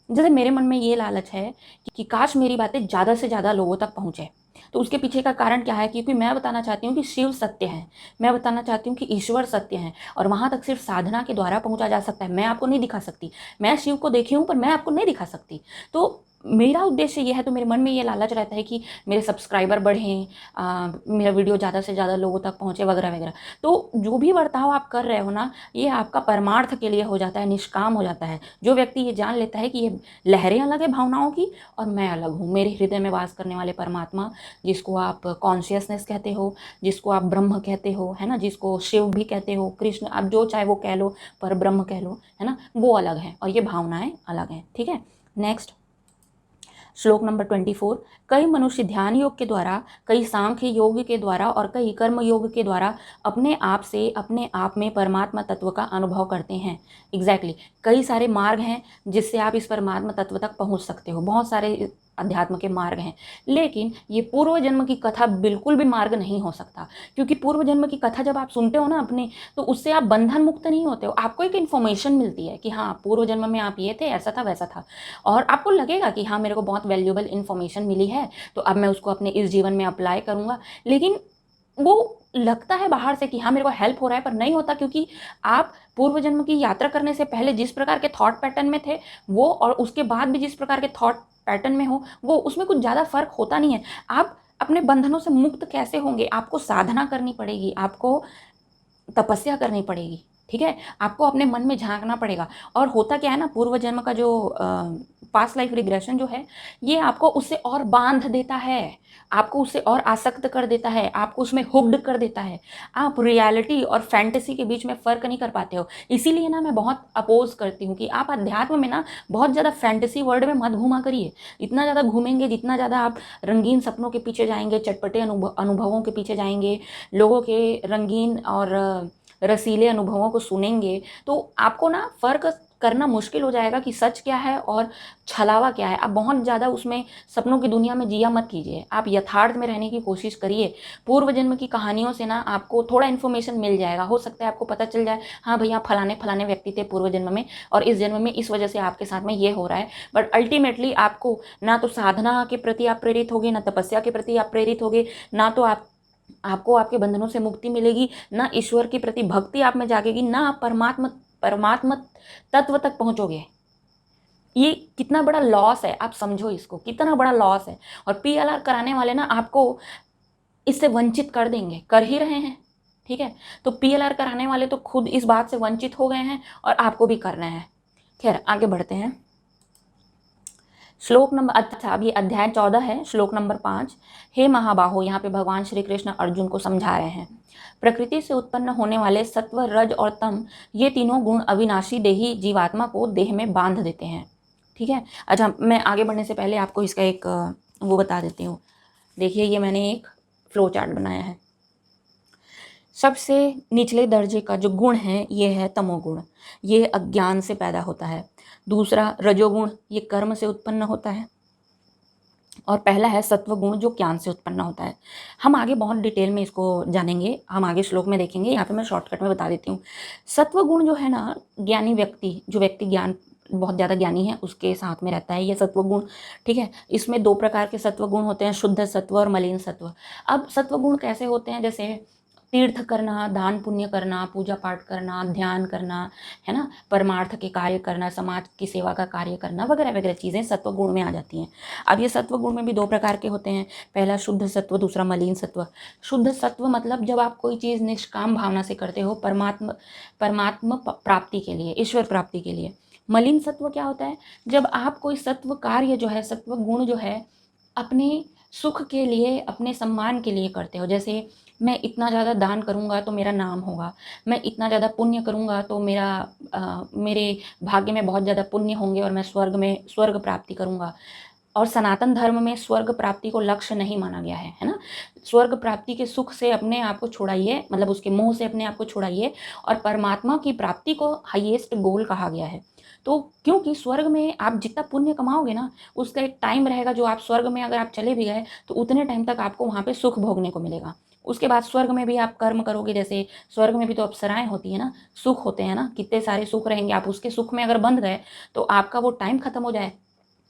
जैसे मेरे मन में ये लालच है कि काश मेरी बातें ज़्यादा से ज़्यादा लोगों तक पहुँचे, तो उसके पीछे का कारण क्या है? क्योंकि मैं बताना चाहती हूँ कि शिव सत्य है, मैं बताना चाहती हूँ कि ईश्वर सत्य है, और वहाँ तक सिर्फ साधना के द्वारा पहुँचा जा सकता है। मैं आपको नहीं दिखा सकती, मैं शिव को देखी हूँ पर मैं आपको नहीं दिखा सकती। तो मेरा उद्देश्य ये है, तो मेरे मन में ये लालच रहता है कि मेरे सब्सक्राइबर बढ़ें, मेरा वीडियो ज़्यादा से ज़्यादा लोगों तक पहुँचे वगैरह वगैरह। तो जो भी बर्ताव आप कर रहे हो ना, ये आपका परमार्थ के लिए हो जाता है, निष्काम हो जाता है। जो व्यक्ति ये जान लेता है कि ये लहरें अलग है भावनाओं की और मैं अलग हूँ, मेरे हृदय में वास करने वाले परमात्मा, जिसको आप कॉन्शियसनेस कहते हो, जिसको आप ब्रह्म कहते हो, है ना, जिसको शिव भी कहते हो, कृष्ण, आप जो चाहे वो कह लो, पर ब्रह्म कह लो, है ना, वो अलग है और ये भावनाएं अलग हैं। ठीक है, नेक्स्ट श्लोक नंबर 24। कई मनुष्य ध्यान योग के द्वारा, कई सांख्य योग के द्वारा और कई कर्म योग के द्वारा अपने आप से अपने आप में परमात्मा तत्व का अनुभव करते हैं। एग्जैक्टली कई सारे मार्ग हैं जिससे आप इस परमात्मा तत्व तक पहुंच सकते हो, बहुत सारे अध्यात्म के मार्ग हैं, लेकिन ये पूर्व जन्म की कथा बिल्कुल भी मार्ग नहीं हो सकता। क्योंकि पूर्व जन्म की कथा जब आप सुनते हो ना अपने, तो उससे आप बंधन मुक्त नहीं होते हो। आपको एक इन्फॉर्मेशन मिलती है कि हाँ, पूर्व जन्म में आप ये थे, ऐसा था वैसा था, और आपको लगेगा कि हाँ, मेरे को बहुत वैल्यूएबल इन्फॉर्मेशन मिली है, तो अब मैं उसको अपने इस जीवन में अप्लाई करूँगा। लेकिन वो लगता है बाहर से कि हाँ, मेरे को हेल्प हो रहा है, पर नहीं होता, क्योंकि आप पूर्व जन्म की यात्रा करने से पहले जिस प्रकार के थॉट पैटर्न में थे वो, और उसके बाद भी जिस प्रकार के थॉट पैटर्न में हो वो, उसमें कुछ ज़्यादा फर्क होता नहीं है। आप अपने बंधनों से मुक्त कैसे होंगे? आपको साधना करनी पड़ेगी, आपको तपस्या करनी पड़ेगी। ठीक है, आपको अपने मन में झांकना पड़ेगा। और होता क्या है ना, पूर्व जन्म का जो पास्ट लाइफ रिग्रेशन जो है, ये आपको उससे और बांध देता है, आपको उससे और आसक्त कर देता है, आपको उसमें हुक्ड कर देता है। आप रियलिटी और फैंटेसी के बीच में फ़र्क नहीं कर पाते हो। इसीलिए ना मैं बहुत अपोज करती हूँ कि आप अध्यात्म में ना बहुत ज़्यादा फैंटेसी वर्ल्ड में मत घूमा करिए। इतना ज़्यादा घूमेंगे, जितना ज़्यादा आप रंगीन सपनों के पीछे जाएंगे, चटपटे अनुभवों के पीछे जाएंगे, लोगों के रंगीन और रसीले अनुभवों को सुनेंगे, तो आपको ना फ़र्क करना मुश्किल हो जाएगा कि सच क्या है और छलावा क्या है। आप बहुत ज़्यादा उसमें सपनों की दुनिया में जिया मत कीजिए, आप यथार्थ में रहने की कोशिश करिए। पूर्व जन्म की कहानियों से ना आपको थोड़ा इन्फॉर्मेशन मिल जाएगा, हो सकता है आपको पता चल जाए, हाँ भैया फलाने फलाने व्यक्ति थे पूर्व जन्म में, और इस जन्म में इस वजह से आपके साथ में ये हो रहा है। बट अल्टीमेटली आपको ना तो साधना के प्रति आप प्रेरित होगे, ना तपस्या के प्रति आप प्रेरित होगे, ना तो आपको आपके बंधनों से मुक्ति मिलेगी, ना ईश्वर के प्रति भक्ति आप में जागेगी, ना आप परमात्मा तत्व तक पहुंचोगे। ये कितना बड़ा लॉस है, आप समझो इसको, कितना बड़ा लॉस है। और पीएलआर कराने वाले ना आपको इससे वंचित कर देंगे, कर ही रहे हैं। ठीक है, तो पीएलआर कराने वाले तो खुद इस बात से वंचित हो गए हैं और आपको भी करना है। खैर आगे बढ़ते हैं। श्लोक नंबर, अच्छा अब ये अध्याय 14 है, श्लोक नंबर 5। हे महाबाहो, यहाँ पे भगवान श्री कृष्ण अर्जुन को समझा रहे हैं। प्रकृति से उत्पन्न होने वाले सत्व, रज और तम, ये तीनों गुण अविनाशी देही जीवात्मा को देह में बांध देते हैं। ठीक है, अच्छा मैं आगे बढ़ने से पहले आपको इसका एक वो बता देती हूँ। देखिए, ये मैंने एक फ्लो चार्ट बनाया है। सबसे निचले दर्जे का जो गुण है ये है तमोगुण, ये अज्ञान से पैदा होता है। दूसरा रजोगुण, ये कर्म से उत्पन्न होता है। और पहला है सत्वगुण, जो ज्ञान से उत्पन्न होता है। हम आगे बहुत डिटेल में इसको जानेंगे, हम आगे श्लोक में देखेंगे, यहाँ पे मैं शॉर्टकट में बता देती हूँ। सत्वगुण जो है ना, ज्ञानी व्यक्ति, जो व्यक्ति ज्ञान बहुत ज़्यादा ज्ञानी है उसके साथ में रहता है ये सत्वगुण। ठीक है, इसमें दो प्रकार के सत्वगुण होते हैं, शुद्ध सत्व और मलिन सत्व। अब सत्वगुण कैसे होते हैं? जैसे तीर्थ करना, दान पुण्य करना, पूजा पाठ करना, ध्यान करना, है ना, परमार्थ के कार्य करना, समाज की सेवा का कार्य करना, वगैरह वगैरह चीज़ें सत्व गुण में आ जाती हैं। अब ये सत्व गुण में भी दो प्रकार के होते हैं, पहला शुद्ध सत्व, दूसरा मलिन सत्व। शुद्ध सत्व मतलब जब आप कोई चीज़ निष्काम भावना से करते हो, परमात्मा प्राप्ति के लिए, ईश्वर प्राप्ति के लिए। मलिन सत्व क्या होता है? जब आप कोई सत्व कार्य जो है, सत्व गुण जो है, अपने सुख के लिए, अपने सम्मान के लिए करते हो। जैसे मैं इतना ज़्यादा दान करूँगा तो मेरा नाम होगा, मैं इतना ज़्यादा पुण्य करूँगा तो मेरे भाग्य में बहुत ज़्यादा पुण्य होंगे और मैं स्वर्ग प्राप्ति करूँगा। और सनातन धर्म में स्वर्ग प्राप्ति को लक्ष्य नहीं माना गया है ना। स्वर्ग प्राप्ति के सुख से अपने आप को छुड़ाइए, मतलब उसके मोह से अपने आप को छुड़ाइए, और परमात्मा की प्राप्ति को हाईएस्ट गोल कहा गया है। तो क्योंकि स्वर्ग में आप जितना पुण्य कमाओगे ना, उसका एक टाइम रहेगा, जो आप स्वर्ग में अगर आप चले भी गए तो उतने टाइम तक आपको वहाँ पे सुख भोगने को मिलेगा। उसके बाद स्वर्ग में भी आप कर्म करोगे, जैसे स्वर्ग में भी तो अप्सराएं होती है ना, सुख होते हैं ना, कितने सारे सुख रहेंगे। आप उसके सुख में अगर बंध गए तो आपका वो टाइम खत्म हो जाए,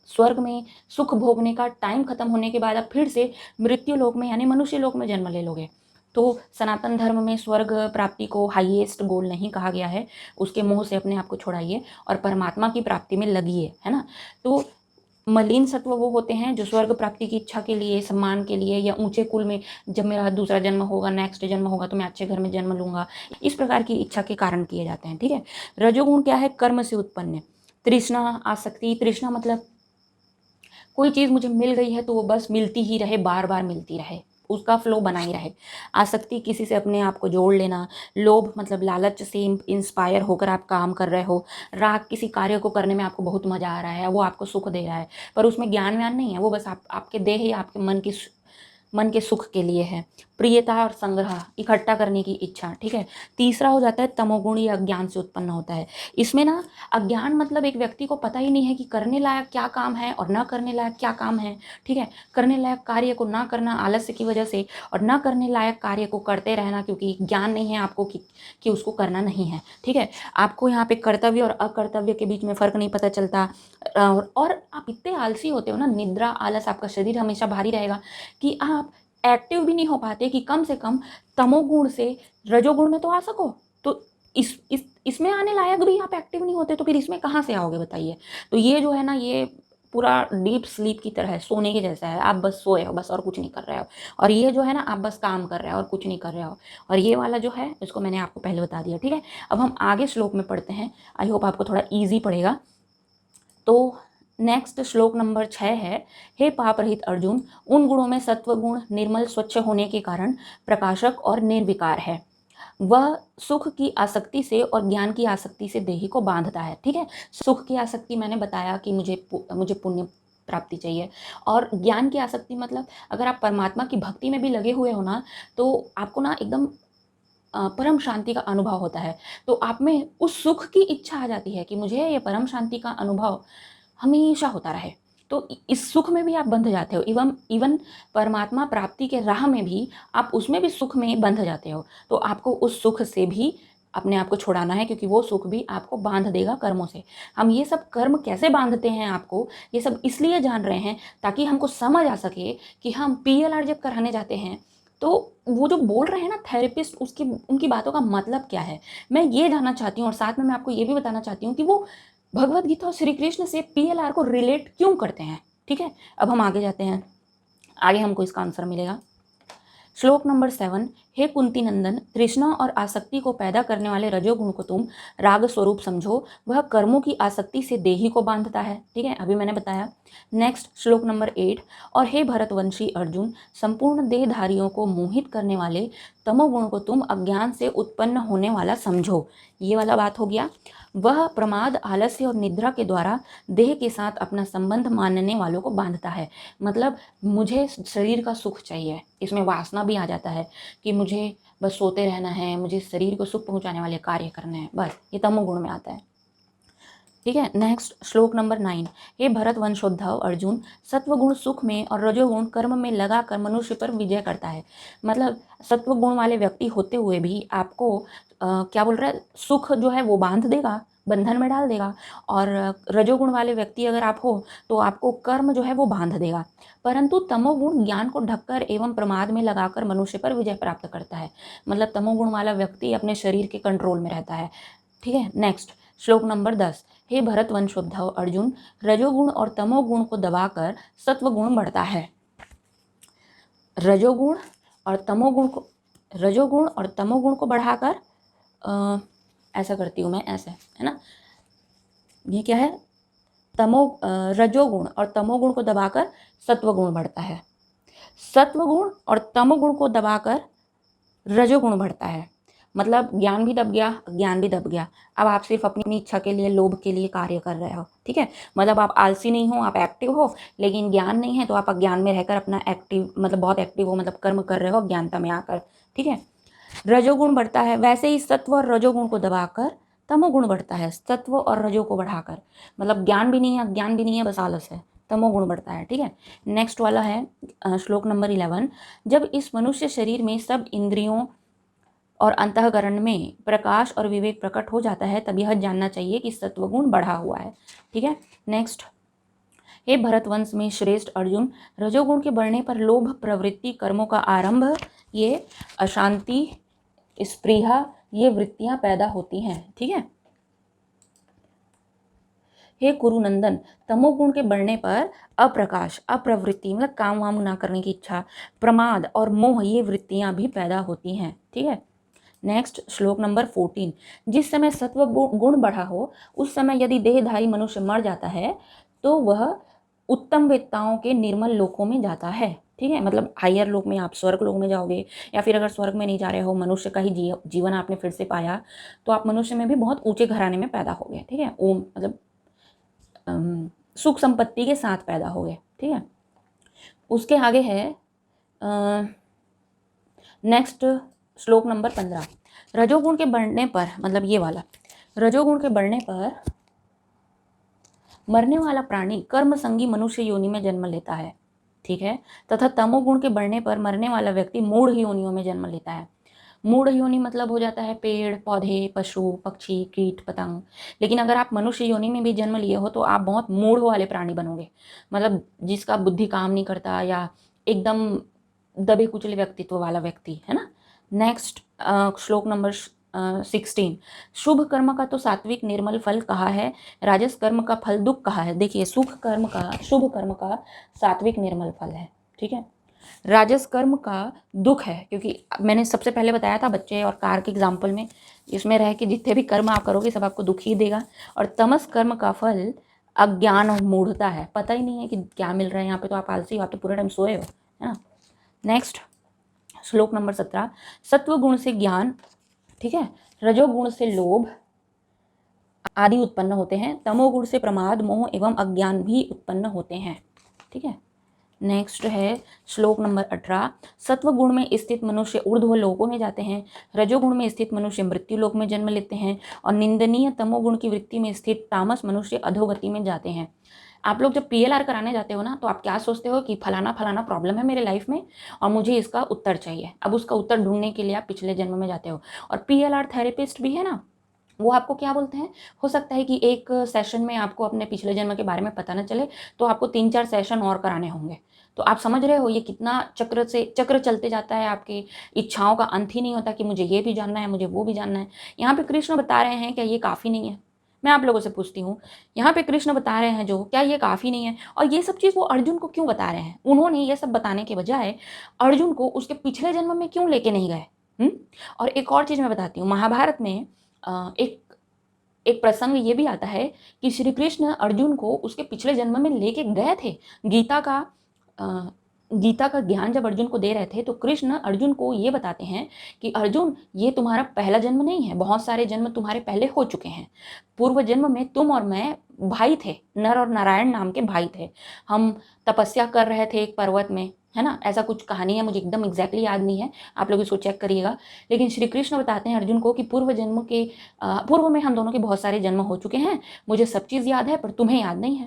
स्वर्ग में सुख भोगने का टाइम खत्म होने के बाद आप फिर से मृत्यु लोक में यानी मनुष्य लोक में जन्म ले लोगे। तो सनातन धर्म में स्वर्ग प्राप्ति को हाईएस्ट गोल नहीं कहा गया है। उसके मोह से अपने आप को छुड़ाइए और परमात्मा की प्राप्ति में लगिए, है ना। तो मलिन सत्व वो होते हैं जो स्वर्ग प्राप्ति की इच्छा के लिए, सम्मान के लिए, या ऊंचे कुल में जब मेरा दूसरा जन्म होगा, नेक्स्ट जन्म होगा तो मैं अच्छे घर में जन्म लूंगा, इस प्रकार की इच्छा के कारण किए जाते हैं। ठीक है। रजोगुण क्या है? कर्म से उत्पन्न तृष्णा, आसक्ति। तृष्णा मतलब कोई चीज़ मुझे मिल गई है तो वो बस मिलती ही रहे, बार बार मिलती रहे, उसका फ्लो बना ही रहे। आसक्ति, किसी से अपने आप को जोड़ लेना। लोभ मतलब लालच से इंस्पायर होकर आप काम कर रहे हो। राग, किसी कार्य को करने में आपको बहुत मजा आ रहा है, वो आपको सुख दे रहा है, पर उसमें ज्ञान व्यान नहीं है, वो बस आपके देह या आपके मन के सुख के लिए है। प्रियता और संग्रह, इकट्ठा करने की इच्छा। ठीक है। तीसरा हो जाता है तमोगुण, या अज्ञान से उत्पन्न होता है। इसमें ना अज्ञान मतलब एक व्यक्ति को पता ही नहीं है कि करने लायक क्या काम है और ना करने लायक क्या काम है। ठीक है। करने लायक कार्य को ना करना आलस्य की वजह से, और ना करने लायक कार्य को करते रहना क्योंकि ज्ञान नहीं है आपको कि उसको करना नहीं है। ठीक है। आपको यहाँ पे कर्तव्य और अकर्तव्य के बीच में फ़र्क नहीं पता चलता, और आप इतने आलसी होते हो ना, निद्रा, आलस, आपका शरीर हमेशा भारी रहेगा कि आप एक्टिव भी नहीं हो पाते कि कम से कम तमोगुण से रजोगुण में तो आ सको। तो इसमें आने लायक भी आप एक्टिव नहीं होते, तो फिर इसमें कहाँ से आओगे बताइए। तो ये जो है ना, ये पूरा डीप स्लीप की तरह है, सोने के जैसा है। आप बस सोए हो, बस और कुछ नहीं कर रहे हो। और ये जो है ना, आप बस काम कर रहे हो और कुछ नहीं कर रहे हो। और ये वाला जो है, इसको मैंने आपको पहले बता दिया। ठीक है। अब हम आगे श्लोक में पढ़ते हैं। आई होप आपको थोड़ा ईजी पड़ेगा। तो नेक्स्ट श्लोक नंबर 6 है, हे पाप रहित अर्जुन, उन गुणों में सत्व गुण निर्मल स्वच्छ होने के कारण प्रकाशक और निर्विकार है। वह सुख की आसक्ति से और ज्ञान की आसक्ति से देही को बांधता है। ठीक है। सुख की आसक्ति मैंने बताया कि मुझे पुण्य प्राप्ति चाहिए, और ज्ञान की आसक्ति मतलब अगर आप परमात्मा की भक्ति में भी लगे हुए हो ना, तो आपको ना एकदम परम शांति का अनुभव होता है। तो आप में उस सुख की इच्छा आ जाती है कि मुझे ये परम शांति का अनुभव हमेशा होता रहे। तो इस सुख में भी आप बंध जाते हो। इवन परमात्मा प्राप्ति के राह में भी आप उसमें भी सुख में बंध जाते हो। तो आपको उस सुख से भी अपने आप को छुड़ाना है, क्योंकि वो सुख भी आपको बांध देगा कर्मों से। हम ये सब कर्म कैसे बांधते हैं आपको, ये सब इसलिए जान रहे हैं ताकि हमको समझ आ सके कि हम PLR जब कराने जाते हैं तो वो जो बोल रहे हैं ना थेरेपिस्ट, उनकी बातों का मतलब क्या है, मैं ये जानना चाहती हूँ। और साथ में मैं आपको ये भी बताना चाहती हूँ कि वो भगवत गीता और श्री कृष्ण से PLR को रिलेट क्यों करते हैं। ठीक है। अब हम आगे जाते हैं, आगे हमको इसका आंसर मिलेगा। श्लोक नंबर 7, हे कुंती नंदन, तृष्णा और आसक्ति को पैदा करने वाले रजोगुण को तुम राग स्वरूप समझो। वह कर्मों की आसक्ति से देही को बांधता है। ठीक है, अभी मैंने बताया। नेक्स्ट श्लोक नंबर 8, और हे भरतवंशी अर्जुन, संपूर्ण देहधारियों को मोहित करने वाले तमोगुण को तुम अज्ञान से उत्पन्न होने वाला समझो। ये वाला बात हो गया। वह प्रमाद, आलस्य और निद्रा के द्वारा देह के साथ अपना संबंध मानने वालों को बांधता है। मतलब मुझे शरीर का सुख चाहिए, इसमें वासना भी आ जाता है कि मुझे बस सोते रहना है, मुझे शरीर को सुख पहुंचाने वाले कार्य करने हैं, बस ये तमोगुण में आता है। ठीक है। नेक्स्ट श्लोक नंबर 9, हे भरत वंशोद्धव अर्जुन, सत्वगुण सुख में और रजोगुण कर्म में लगाकर मनुष्य पर विजय करता है। मतलब सत्वगुण वाले व्यक्ति होते हुए भी आपको क्या बोल रहा है, सुख जो है वो बांध देगा, बंधन में डाल देगा। और रजोगुण वाले व्यक्ति अगर आप हो तो आपको कर्म जो है वो बांध देगा। परंतु तमोगुण ज्ञान को ढककर एवं प्रमाद में लगाकर मनुष्य पर विजय प्राप्त करता है। मतलब तमोगुण वाला व्यक्ति अपने शरीर के कंट्रोल में रहता है। ठीक है। नेक्स्ट श्लोक नंबर 10, हे भरत वंशोद्धव अर्जुन, रजोगुण और तमोगुण को दबाकर सत्वगुण बढ़ता है। रजोगुण और तमोगुण को बढ़ाकर ऐसा करती हूँ मैं, ऐसे है ना, ये क्या है, रजोगुण और तमोगुण को दबाकर सत्वगुण बढ़ता है। सत्वगुण और तमोगुण को दबाकर रजोगुण बढ़ता है। मतलब ज्ञान भी दब गया, ज्ञान भी दब गया। अब आप सिर्फ अपनी इच्छा के लिए, लोभ के लिए कार्य कर रहे हो। ठीक है। मतलब आप आलसी नहीं हो, आप एक्टिव हो, लेकिन ज्ञान नहीं है तो आप अज्ञान में रहकर अपना एक्टिव, मतलब बहुत एक्टिव हो, मतलब कर्म कर रहे हो ज्ञानता में आकर। ठीक है। रजोगुण बढ़ता है। वैसे ही सत्व और रजोगुण को दबाकर तमोगुण बढ़ता है। सत्व और रजो को बढ़ाकर, मतलब ज्ञान भी नहीं है, अज्ञान भी नहीं है, बस आलस है, तमोगुण बढ़ता है। ठीक है। नेक्स्ट वाला है श्लोक नंबर 11, जब इस मनुष्य शरीर में सब इंद्रियों और अंतःकरण में प्रकाश और विवेक प्रकट हो जाता है, तब यह जानना चाहिए कि सत्वगुण बढ़ा हुआ है। ठीक है। नेक्स्ट, हे भरतवंश में श्रेष्ठ अर्जुन, रजोगुण के बढ़ने पर लोभ प्रवृत्ति कर्मों का आरंभ, ये अशांति, स्पृहा, ये वृत्तियां पैदा होती हैं। ठीक है। हे कुरुनंदन, तमोगुण के बढ़ने पर अप्रकाश, अप्रवृत्ति मतलब काम वाम ना करने की इच्छा, प्रमाद और मोह, ये वृत्तियां भी पैदा होती हैं। ठीक है। नेक्स्ट श्लोक नंबर 14। जिस समय सत्व गुण बढ़ा हो उस समय यदि देहधारी मनुष्य मर जाता है तो वह उत्तम वेत्ताओं के निर्मल लोकों में जाता है। ठीक है। मतलब हायर लोक में, आप स्वर्ग लोक में जाओगे, या फिर अगर स्वर्ग में नहीं जा रहे हो, मनुष्य का ही जीवन आपने फिर से पाया, तो आप मनुष्य में भी बहुत ऊंचे घराने में पैदा हो गए। ठीक है। ओम मतलब सुख संपत्ति के साथ पैदा हो गए। ठीक है। उसके आगे है नेक्स्ट श्लोक नंबर 15। रजोगुण के बढ़ने पर, मतलब ये वाला, रजोगुण के बढ़ने पर मरने वाला प्राणी कर्म संगी मनुष्य योनि में जन्म लेता है। ठीक है। तथा तमोगुण के बढ़ने पर मरने वाला व्यक्ति मूढ़ योनियों में जन्म लेता है। मूढ़ योनि मतलब हो जाता है पेड़ पौधे, पशु पक्षी, कीट पतंग। लेकिन अगर आप मनुष्य योनि में भी जन्म लिए हो तो आप बहुत मूढ़ वाले प्राणी बनोगे, मतलब जिसका बुद्धि काम नहीं करता, या एकदम दबे कुचले व्यक्तित्व वाला व्यक्ति, है ना। नेक्स्ट श्लोक नंबर 16। शुभ कर्म का तो सात्विक निर्मल फल कहा है, राजस कर्म का फल दुख कहा है। देखिए, शुभ कर्म का सात्विक निर्मल फल है। ठीक है। राजस कर्म का दुख है, क्योंकि मैंने सबसे पहले बताया था बच्चे और कार के एग्जाम्पल में, इसमें रह के जितने भी कर्म आप करोगे सब आपको दुख ही देगा। और तमस कर्म का फल अज्ञान और मूढ़ता है, पता ही नहीं है कि क्या मिल रहा है यहाँ पे, तो आप आलसी हो, आप तो पूरे टाइम सोए हो, है ना। नेक्स्ट श्लोक नंबर 17। सत्व गुण से ज्ञान, ठीक है, रजोगुण से लोभ आदि उत्पन्न होते हैं, तमोगुण से प्रमाद, मोह एवं अज्ञान भी उत्पन्न होते हैं। ठीक है। नेक्स्ट है श्लोक नंबर 18। सत्व गुण में स्थित मनुष्य ऊर्ध्व लोकों में जाते हैं, रजोगुण में स्थित मनुष्य मृत्यु लोक में जन्म लेते हैं, और निंदनीय तमोगुण की वृत्ति में स्थित तामस मनुष्य अधोगति में जाते हैं। आप लोग जब PLR कराने जाते हो ना, तो आप क्या सोचते हो कि फलाना फलाना प्रॉब्लम है मेरे लाइफ में और मुझे इसका उत्तर चाहिए। अब उसका उत्तर ढूंढने के लिए आप पिछले जन्म में जाते हो। और PLR थेरेपिस्ट भी है ना, वो आपको क्या बोलते हैं, हो सकता है कि एक सेशन में आपको अपने पिछले जन्म के बारे में पता न चले, तो आपको 3-4 सेशन और कराने होंगे। तो आप समझ रहे हो ये कितना चक्र चलते जाता है, आपकी इच्छाओं का अंत ही नहीं होता कि मुझे ये भी जानना है, मुझे वो भी जानना है। यहाँ पे कृष्ण बता रहे हैं क्या ये काफ़ी नहीं है? मैं आप लोगों से पूछती हूँ, यहाँ पे कृष्ण बता रहे हैं जो, क्या ये काफ़ी नहीं है? और ये सब चीज़ वो अर्जुन को क्यों बता रहे हैं? उन्होंने ये सब बताने के बजाय अर्जुन को उसके पिछले जन्म में क्यों लेके नहीं गए? और एक और चीज़ मैं बताती हूँ, महाभारत में एक प्रसंग ये भी आता है कि श्री कृष्ण अर्जुन को उसके पिछले जन्म में लेके गए थे। गीता का ज्ञान जब अर्जुन को दे रहे थे, तो कृष्ण अर्जुन को ये बताते हैं कि अर्जुन, ये तुम्हारा पहला जन्म नहीं है, बहुत सारे जन्म तुम्हारे पहले हो चुके हैं। पूर्व जन्म में तुम और मैं भाई थे, नर और नारायण नाम के भाई थे। हम तपस्या कर रहे थे एक पर्वत में, है ना, ऐसा कुछ कहानी है, मुझे एकदम एग्जैक्टली याद नहीं है, आप लोग इसको चेक करिएगा। लेकिन श्री कृष्ण बताते हैं अर्जुन को कि पूर्व में हम दोनों के बहुत सारे जन्म हो चुके हैं, मुझे सब चीज़ याद है पर तुम्हें याद नहीं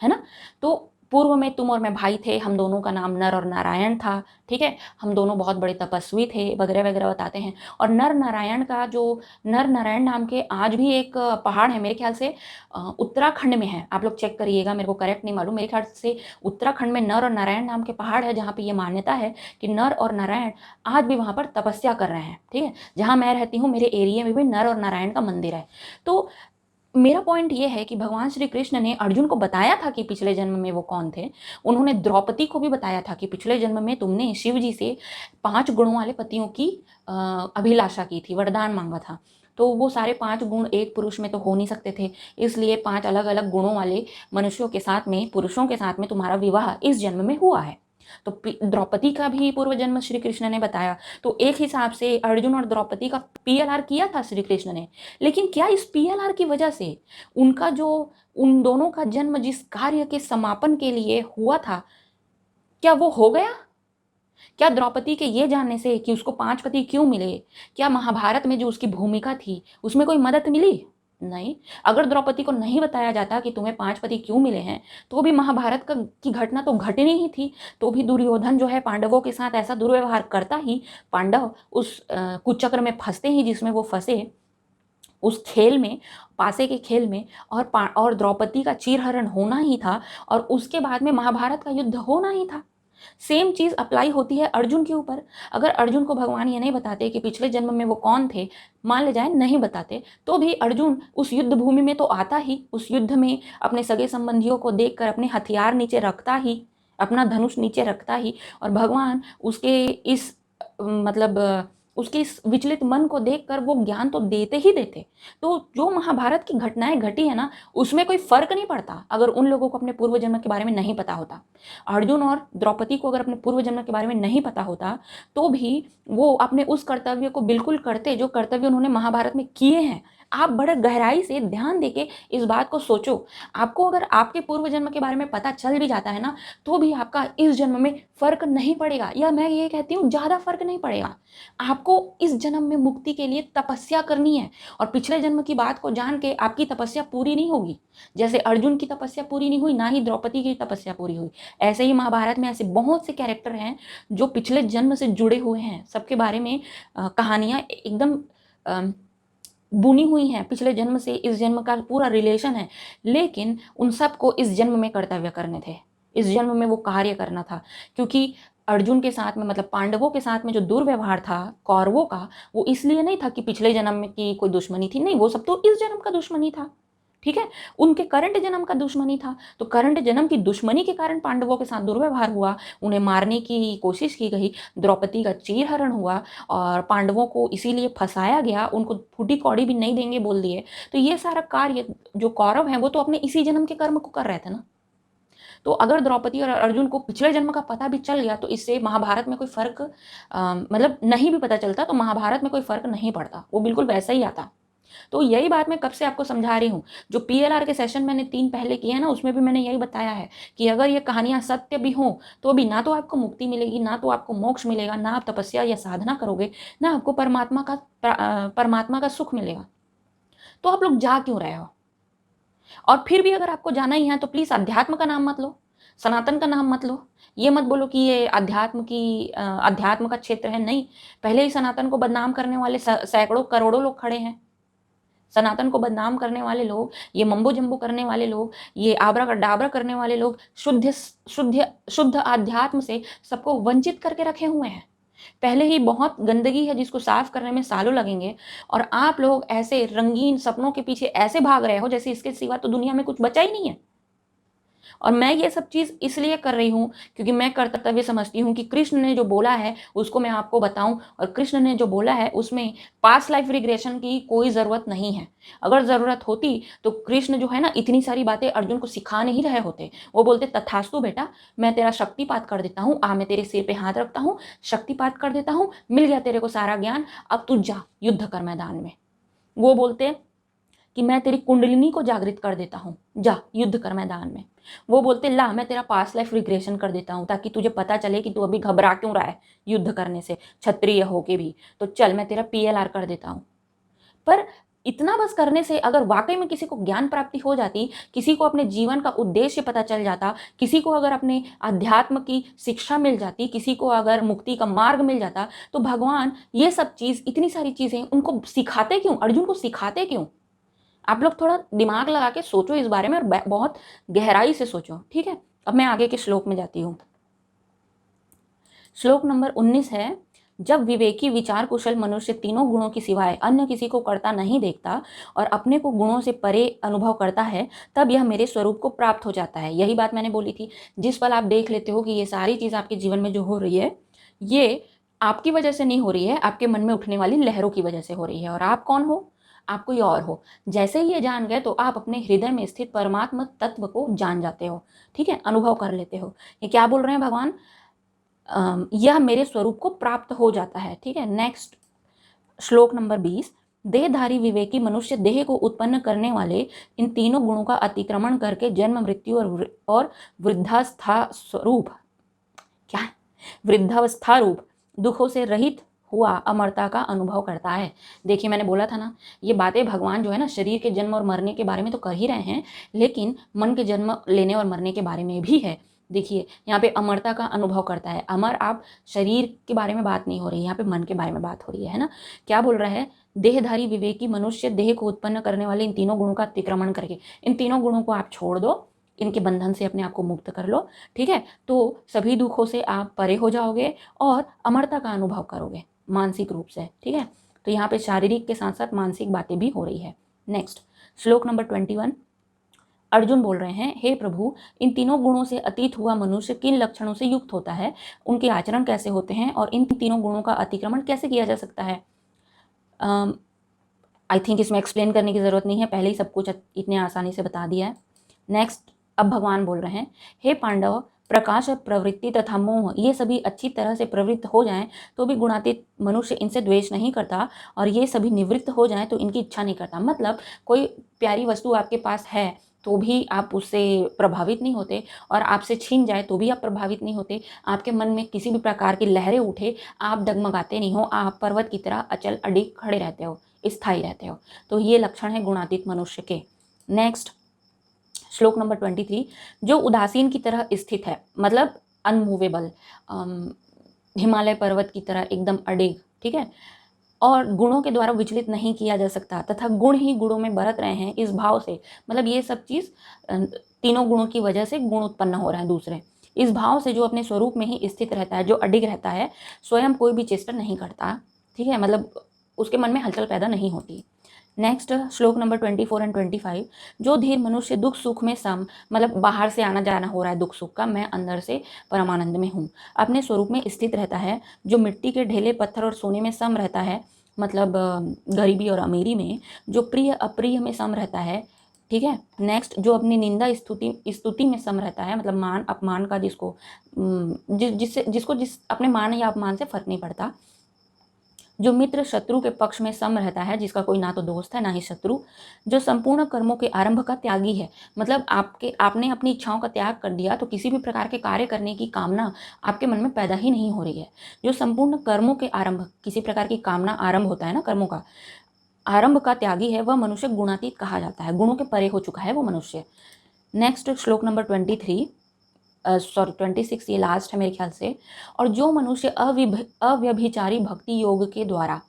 है ना। तो पूर्व में तुम और मैं भाई थे, हम दोनों का नाम नर और नारायण था। ठीक है। हम दोनों बहुत बड़े तपस्वी थे, वगैरह वगैरह बताते हैं। और नर नारायण नाम के आज भी एक पहाड़ है, मेरे ख्याल से उत्तराखंड में है, आप लोग चेक करिएगा, मेरे को करेक्ट नहीं मालूम, मेरे ख्याल से उत्तराखंड में नर और नारायण नाम के पहाड़ है, जहाँ पे ये मान्यता है कि नर और नारायण आज भी वहाँ पर तपस्या कर रहे हैं। ठीक है। जहाँ मैं रहती हूँ, मेरे एरिया में भी नर और नारायण का मंदिर है। तो मेरा पॉइंट ये है कि भगवान श्री कृष्ण ने अर्जुन को बताया था कि पिछले जन्म में वो कौन थे। उन्होंने द्रौपदी को भी बताया था कि पिछले जन्म में तुमने शिव जी से 5 गुणों वाले पतियों की अभिलाषा की थी, वरदान मांगा था। तो वो सारे 5 गुण एक पुरुष में तो हो नहीं सकते थे, इसलिए 5 अलग अलग गुणों वाले मनुष्यों के साथ में, पुरुषों के साथ में तुम्हारा विवाह इस जन्म में हुआ है। तो द्रौपदी का भी पूर्व जन्म श्री कृष्ण ने बताया। तो एक हिसाब से अर्जुन और द्रौपदी का PLR किया था श्री कृष्ण ने। लेकिन क्या इस PLR की वजह से उनका जो, उन दोनों का जन्म जिस कार्य के समापन के लिए हुआ था, क्या वो हो गया? क्या द्रौपदी के ये जानने से कि उसको 5 पति क्यों मिले, क्या महाभारत में जो उसकी भूमिका थी उसमें कोई मदद मिली? नहीं। अगर द्रौपदी को नहीं बताया जाता कि तुम्हें 5 पति क्यों मिले हैं, तो भी महाभारत की घटना तो घटनी ही थी। तो भी दुर्योधन जो है पांडवों के साथ ऐसा दुर्व्यवहार करता ही, पांडव उस कुचक्र में फंसते ही जिसमें वो फंसे। उस खेल में, पासे के खेल में, और द्रौपदी का चीरहरण होना ही था, और उसके बाद में महाभारत का युद्ध होना ही था। सेम चीज अप्लाई होती है अर्जुन के ऊपर। अगर अर्जुन को भगवान ये नहीं बताते कि पिछले जन्म में वो कौन थे, मान ले जाए नहीं बताते, तो भी अर्जुन उस युद्ध भूमि में तो आता ही, उस युद्ध में अपने सगे संबंधियों को देखकर अपने हथियार नीचे रखता ही, अपना धनुष नीचे रखता ही, और भगवान उसके इस मतलब उसके इस विचलित मन को देखकर वो ज्ञान तो देते ही देते। तो जो महाभारत की घटनाएं घटी है ना, उसमें कोई फर्क नहीं पड़ता अगर उन लोगों को अपने पूर्व जन्म के बारे में नहीं पता होता। अर्जुन और द्रौपदी को अगर अपने पूर्व जन्म के बारे में नहीं पता होता, तो भी वो अपने उस कर्तव्य को बिल्कुल करते जो कर्तव्य उन्होंने महाभारत में किए हैं। आप बड़े गहराई से ध्यान देके इस बात को सोचो। आपको अगर आपके पूर्व जन्म के बारे में पता चल भी जाता है ना, तो भी आपका इस जन्म में फर्क नहीं पड़ेगा, या मैं ये कहती हूँ ज़्यादा फर्क नहीं पड़ेगा। आपको इस जन्म में मुक्ति के लिए तपस्या करनी है, और पिछले जन्म की बात को जान के आपकी तपस्या पूरी नहीं होगी। जैसे अर्जुन की तपस्या पूरी नहीं हुई, ना ही द्रौपदी की तपस्या पूरी हुई, ऐसे ही महाभारत में ऐसे बहुत से कैरेक्टर हैं जो पिछले जन्म से जुड़े हुए हैं। सबके बारे में कहानियाँ एकदम बुनी हुई हैं, पिछले जन्म से इस जन्म का पूरा रिलेशन है, लेकिन उन सबको इस जन्म में कर्तव्य करने थे, इस जन्म में वो कार्य करना था। क्योंकि अर्जुन के साथ में, मतलब पांडवों के साथ में जो दुर्व्यवहार था कौरवों का, वो इसलिए नहीं था कि पिछले जन्म में की कोई दुश्मनी थी, नहीं, वो सब तो इस जन्म का दुश्मनी था। ठीक है, उनके करंट जन्म का दुश्मनी था। तो करंट जन्म की दुश्मनी के कारण पांडवों के साथ दुर्व्यवहार हुआ, उन्हें मारने की कोशिश की गई, द्रौपदी का चीरहरण हुआ, और पांडवों को इसीलिए फंसाया गया, उनको फूटी कौड़ी भी नहीं देंगे बोल दिए। तो ये सारा कार्य जो कौरव हैं वो तो अपने इसी जन्म के कर्म को कर रहे थे ना। तो अगर द्रौपदी और अर्जुन को पिछले जन्म का पता भी चल गया, तो इससे महाभारत में कोई फर्क मतलब नहीं भी पता चलता, तो महाभारत में कोई फर्क नहीं पड़ता, वो बिल्कुल वैसा ही आता। तो यही बात मैं कब से आपको समझा रही हूँ। जो पीएलआर के सेशन मैंने 3 पहले किए हैं ना, उसमें भी मैंने यही बताया है कि अगर ये कहानियां सत्य भी हों, तो भी ना तो आपको मुक्ति मिलेगी, ना तो आपको मोक्ष मिलेगा, ना आप तपस्या या साधना करोगे, ना आपको परमात्मा का सुख मिलेगा। तो आप लोग जा क्यों रहे हो? और फिर भी अगर आपको जाना ही है तो प्लीज अध्यात्म का नाम मत लो, सनातन का नाम मत लो। ये मत बोलो कि ये अध्यात्म का क्षेत्र है। नहीं, पहले ही सनातन को बदनाम करने वाले सैकड़ों करोड़ों लोग खड़े हैं। सनातन को बदनाम करने वाले लोग, ये मम्बो जम्बो करने वाले लोग, ये आबरा का डाबरा करने वाले लोग शुद्ध शुद्ध शुद्ध आध्यात्म से सबको वंचित करके रखे हुए हैं। पहले ही बहुत गंदगी है जिसको साफ करने में सालों लगेंगे, और आप लोग ऐसे रंगीन सपनों के पीछे ऐसे भाग रहे हो जैसे इसके सिवा तो दुनिया में कुछ बचा ही नहीं है। और मैं ये सब चीज़ इसलिए कर रही हूँ क्योंकि मैं कर्तव्य समझती हूँ कि कृष्ण ने जो बोला है उसको मैं आपको बताऊँ, और कृष्ण ने जो बोला है उसमें पास्ट लाइफ रिग्रेशन की कोई ज़रूरत नहीं है। अगर ज़रूरत होती तो कृष्ण जो है ना, इतनी सारी बातें अर्जुन को सिखा नहीं रहे होते। वो बोलते तथास्तु बेटा, मैं तेरा शक्तिपात कर देता हूँ, मैं तेरे सिर पे हाथ रखता हूँ, शक्तिपात कर देता हूँ, मिल गया तेरे को सारा ज्ञान, अब तू जा युद्ध कर मैदान में। वो बोलते कि मैं तेरी कुंडलिनी को जागृत कर देता हूँ, जा युद्ध कर मैदान में। वो बोलते ला मैं तेरा पास्ट लाइफ रिग्रेशन कर देता हूँ ताकि तुझे पता चले कि तू अभी घबरा क्यों रहा है युद्ध करने से, क्षत्रिय होके भी, तो चल मैं तेरा पीएलआर कर देता हूँ। पर इतना बस करने से अगर वाकई में किसी को ज्ञान प्राप्ति हो जाती, किसी को अपने जीवन का उद्देश्य पता चल जाता, किसी को अगर अपने अध्यात्म की शिक्षा मिल जाती, किसी को अगर मुक्ति का मार्ग मिल जाता, तो भगवान ये सब चीज़, इतनी सारी चीज़ें उनको सिखाते क्यों, अर्जुन को सिखाते क्यों? आप लोग थोड़ा दिमाग लगा के सोचो इस बारे में, और बहुत गहराई से सोचो। ठीक है, अब मैं आगे के श्लोक में जाती हूँ। श्लोक नंबर 19 है, जब विवेकी विचार कुशल मनुष्य तीनों गुणों की सिवाय अन्य किसी को करता नहीं देखता और अपने को गुणों से परे अनुभव करता है, तब यह मेरे स्वरूप को प्राप्त हो जाता है। यही बात मैंने बोली थी। जिस पल आप देख लेते हो कि ये सारी चीज़ आपके जीवन में जो हो रही है, ये आपकी वजह से नहीं हो रही है, आपके मन में उठने वाली लहरों की वजह से हो रही है, और आप कौन हो, आप कोई और हो। जैसे ही ये जान गए तो आप अपने हृदय में स्थित परमात्मा तत्व को जान जाते हो। ठीक है, अनुभव कर लेते हो। ये क्या बोल रहे हैं भगवान, यह मेरे स्वरूप को प्राप्त हो जाता है। ठीक है, नेक्स्ट श्लोक नंबर 20, देहधारी विवेकी मनुष्य देह को उत्पन्न करने वाले इन तीनों गुणों का अतिक्रमण करके जन्म मृत्यु और वृद्धावस्था स्वरूप, क्या वृद्धावस्था रूप दुखों से रहित हुआ अमरता का अनुभव करता है। देखिए मैंने बोला था ना, ये बातें भगवान जो है ना, शरीर के जन्म और मरने के बारे में तो कर ही रहे हैं, लेकिन मन के जन्म लेने और मरने के बारे में भी है। देखिए यहाँ पे अमरता का अनुभव करता है। अमर, आप शरीर के बारे में बात नहीं हो रही, यहाँ पे मन के बारे में बात हो रही है ना। क्या बोल रहा है, देहधारी विवेकी मनुष्य देह को उत्पन्न करने वाले इन तीनों गुणों का अतिक्रमण करके, इन तीनों गुणों को आप छोड़ दो, इनके बंधन से अपने आप को मुक्त कर लो, ठीक है। तो सभी दुखों से आप परे हो जाओगे और अमरता का अनुभव करोगे मानसिक रूप से, ठीक है। तो यहाँ पे शारीरिक के साथ साथ मानसिक बातें भी हो रही है। नेक्स्ट, श्लोक नंबर 21, अर्जुन बोल रहे हैं, हे प्रभु, इन तीनों गुणों से अतीत हुआ मनुष्य किन लक्षणों से युक्त होता है, उनके आचरण कैसे होते हैं और इन तीनों गुणों का अतिक्रमण कैसे किया जा सकता है। आई थिंक इसमें एक्सप्लेन करने की ज़रूरत नहीं है, पहले ही सब कुछ इतने आसानी से बता दिया है। नेक्स्ट, अब भगवान बोल रहे हैं, हे पांडव, प्रकाश, प्रवृत्ति तथा मोह ये सभी अच्छी तरह से प्रवृत्त हो जाएं तो भी गुणातीत मनुष्य इनसे द्वेष नहीं करता, और ये सभी निवृत्त हो जाएं तो इनकी इच्छा नहीं करता। मतलब कोई प्यारी वस्तु आपके पास है तो भी आप उससे प्रभावित नहीं होते, और आपसे छीन जाए तो भी आप प्रभावित नहीं होते। आपके मन में किसी भी प्रकार की लहरें उठे, आप डगमगाते नहीं हो, आप पर्वत की तरह अचल अडिग खड़े रहते हो, स्थायी रहते हो। तो ये लक्षण है गुणातीत मनुष्य के। नेक्स्ट, श्लोक नंबर 23, जो उदासीन की तरह स्थित है, मतलब अनमूवेबल, हिमालय पर्वत की तरह एकदम अडिग, ठीक है, और गुणों के द्वारा विचलित नहीं किया जा सकता, तथा गुण ही गुणों में बरत रहे हैं इस भाव से, मतलब ये सब चीज़ तीनों गुणों की वजह से गुण उत्पन्न हो रहे हैं दूसरे, इस भाव से जो अपने स्वरूप में ही स्थित रहता है, जो अडिग रहता है, स्वयं कोई भी चेष्टा नहीं करता, ठीक है, मतलब उसके मन में हलचल पैदा नहीं होती। नेक्स्ट, श्लोक नंबर 24 एंड 25, जो धीर मनुष्य दुख सुख में सम, मतलब बाहर से आना जाना हो रहा है दुख सुख का, मैं अंदर से परमानंद में हूँ, अपने स्वरूप में स्थित रहता है, जो मिट्टी के ढेले पत्थर और सोने में सम रहता है, मतलब गरीबी और अमीरी में, जो प्रिय अप्रिय में सम रहता है, ठीक है। नेक्स्ट, जो अपनी निंदा स्तुति में सम रहता है, मतलब मान अपमान का जिसको जिस अपने मान या अपमान से फर्क नहीं पड़ता, जो मित्र शत्रु के पक्ष में सम रहता है, जिसका कोई ना तो दोस्त है ना ही शत्रु, जो संपूर्ण कर्मों के आरंभ का त्यागी है, मतलब आपने अपनी इच्छाओं का त्याग कर दिया तो किसी भी प्रकार के कार्य करने की कामना आपके मन में पैदा ही नहीं हो रही है। जो संपूर्ण कर्मों के आरंभ, किसी प्रकार की कामना आरंभ होता है ना, कर्मों का आरंभ का त्यागी है, वह मनुष्य गुणातीत कहा जाता है, गुणों के परे हो चुका है वो मनुष्य। नेक्स्ट, श्लोक नंबर 23, 26, ये लास्ट है मेरे ख्याल से, और जो मनुष्य अव्यभिचारी भक्ति योग के द्वारा,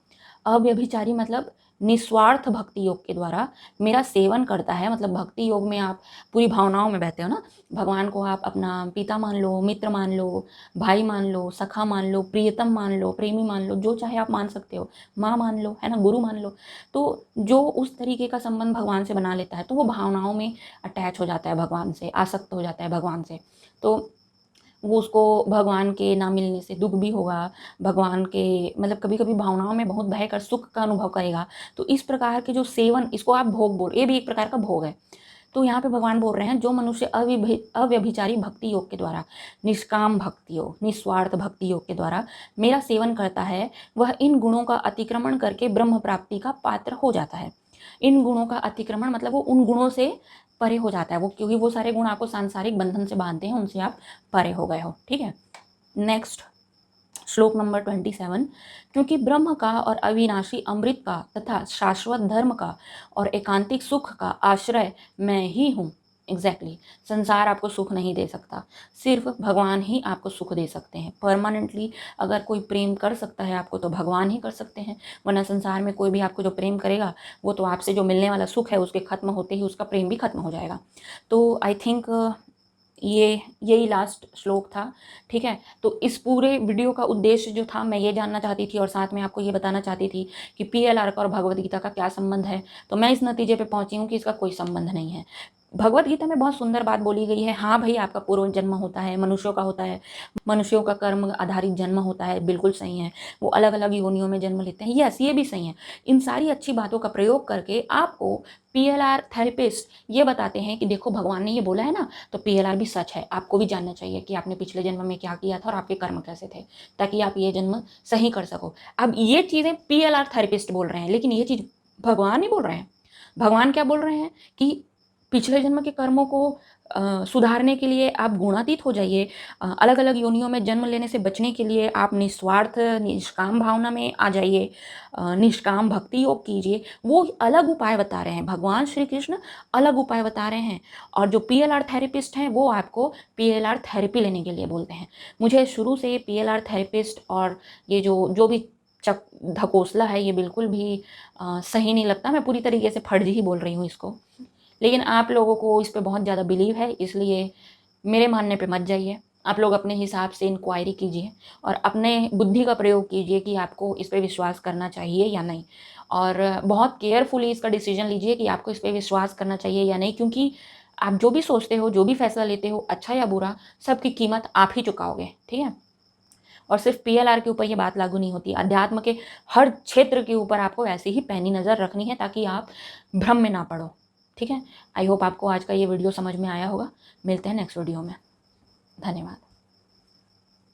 अव्यभिचारी मतलब निस्वार्थ भक्ति योग के द्वारा मेरा सेवन करता है, मतलब भक्ति योग में आप पूरी भावनाओं में बहते हो ना, भगवान को आप अपना पिता मान लो, मित्र मान लो, भाई मान लो, सखा मान लो, प्रियतम मान लो, प्रेमी मान लो, जो चाहे आप मान सकते हो, माँ मान लो, है ना, गुरु मान लो। तो जो उस तरीके का संबंध भगवान से बना लेता है तो वो भावनाओं में अटैच हो जाता है भगवान से, आसक्त हो जाता है भगवान से, तो वो उसको भगवान के ना मिलने से दुख भी होगा, भगवान के मतलब कभी कभी भावनाओं में बहुत बह कर सुख का अनुभव करेगा। तो इस प्रकार के जो सेवन, इसको आप भोग बोल, ये भी एक प्रकार का भोग है। तो यहाँ पे भगवान बोल रहे हैं, जो मनुष्य अव्यभिचारी भक्ति योग के द्वारा, निष्काम भक्ति योग, निस्वार्थ भक्ति योग के द्वारा मेरा सेवन करता है, वह इन गुणों का अतिक्रमण करके ब्रह्म प्राप्ति का पात्र हो जाता है। इन गुणों का अतिक्रमण मतलब वो उन गुणों से परे हो जाता है, वो क्योंकि वो सारे गुण आपको सांसारिक बंधन से बांधते हैं, उनसे आप परे हो गए हो, ठीक है। नेक्स्ट, श्लोक नंबर 27, क्योंकि ब्रह्म का और अविनाशी अमृत का तथा शाश्वत धर्म का और एकांतिक सुख का आश्रय मैं ही हूँ। एग्जैक्टली, संसार आपको सुख नहीं दे सकता, सिर्फ भगवान ही आपको सुख दे सकते हैं परमानेंटली। अगर कोई प्रेम कर सकता है आपको तो भगवान ही कर सकते हैं, वरना संसार में कोई भी आपको जो प्रेम करेगा वो तो आपसे जो मिलने वाला सुख है उसके खत्म होते ही उसका प्रेम भी खत्म हो जाएगा। तो आई थिंक यही लास्ट श्लोक था, ठीक है। तो इस पूरे वीडियो का उद्देश्य जो था, मैं ये जानना चाहती थी और साथ में आपको ये बताना चाहती थी कि PLR का और भगवद गीता का क्या संबंध है। तो मैं इस नतीजे पे पहुंची हूँ कि इसका कोई संबंध नहीं है। भगवद गीता में बहुत सुंदर बात बोली गई है, हाँ भाई आपका पूर्व जन्म होता है, मनुष्यों का होता है, मनुष्यों का कर्म आधारित जन्म होता है, बिल्कुल सही है, वो अलग अलग योनियों में जन्म लेते हैं, यस ये भी सही है। इन सारी अच्छी बातों का प्रयोग करके आपको PLR थेरेपिस्ट ये बताते हैं कि देखो भगवान ने ये बोला है ना, तो PLR भी सच है, आपको भी जानना चाहिए कि आपने पिछले जन्म में क्या किया था और आपके कर्म कैसे थे, ताकि आप ये जन्म सही कर सको। अब ये चीज़ें PLR थेरेपिस्ट बोल रहे हैं, लेकिन ये चीज़ भगवान नहीं बोल रहे हैं। भगवान क्या बोल रहे हैं कि पिछले जन्म के कर्मों को सुधारने के लिए आप गुणातीत हो जाइए। अलग अलग योनियों में जन्म लेने से बचने के लिए आप निस्वार्थ निष्काम भावना में आ जाइए, निष्काम भक्ति योग कीजिए। वो अलग उपाय बता रहे हैं, भगवान श्री कृष्ण अलग उपाय बता रहे हैं। और जो PLR थेरेपिस्ट हैं वो आपको PLR थेरेपी लेने के लिए बोलते हैं। मुझे शुरू से PLR थेरेपिस्ट और ये जो भी चक ढकोसला है ये बिल्कुल भी सही नहीं लगता। मैं पूरी तरीके से फर्जी ही बोल रही हूँ इसको, लेकिन आप लोगों को इस पे बहुत ज़्यादा बिलीव है, इसलिए मेरे मानने पे मत जाइए। आप लोग अपने हिसाब से इंक्वायरी कीजिए और अपने बुद्धि का प्रयोग कीजिए कि आपको इस पे विश्वास करना चाहिए या नहीं। और बहुत केयरफुली इसका डिसीजन लीजिए कि आपको इस पे विश्वास करना चाहिए या नहीं, क्योंकि आप जो भी सोचते हो, जो भी फैसला लेते हो, अच्छा या बुरा, सबकी कीमत आप ही चुकाओगे, ठीक है। और सिर्फ PLR के ऊपर ये बात लागू नहीं होती, अध्यात्म के हर क्षेत्र के ऊपर आपको ऐसे ही पैनी नज़र रखनी है ताकि आप भ्रम में ना पड़ो, ठीक है। आई होप आपको आज का ये वीडियो समझ में आया होगा। मिलते हैं नेक्स्ट वीडियो में। धन्यवाद।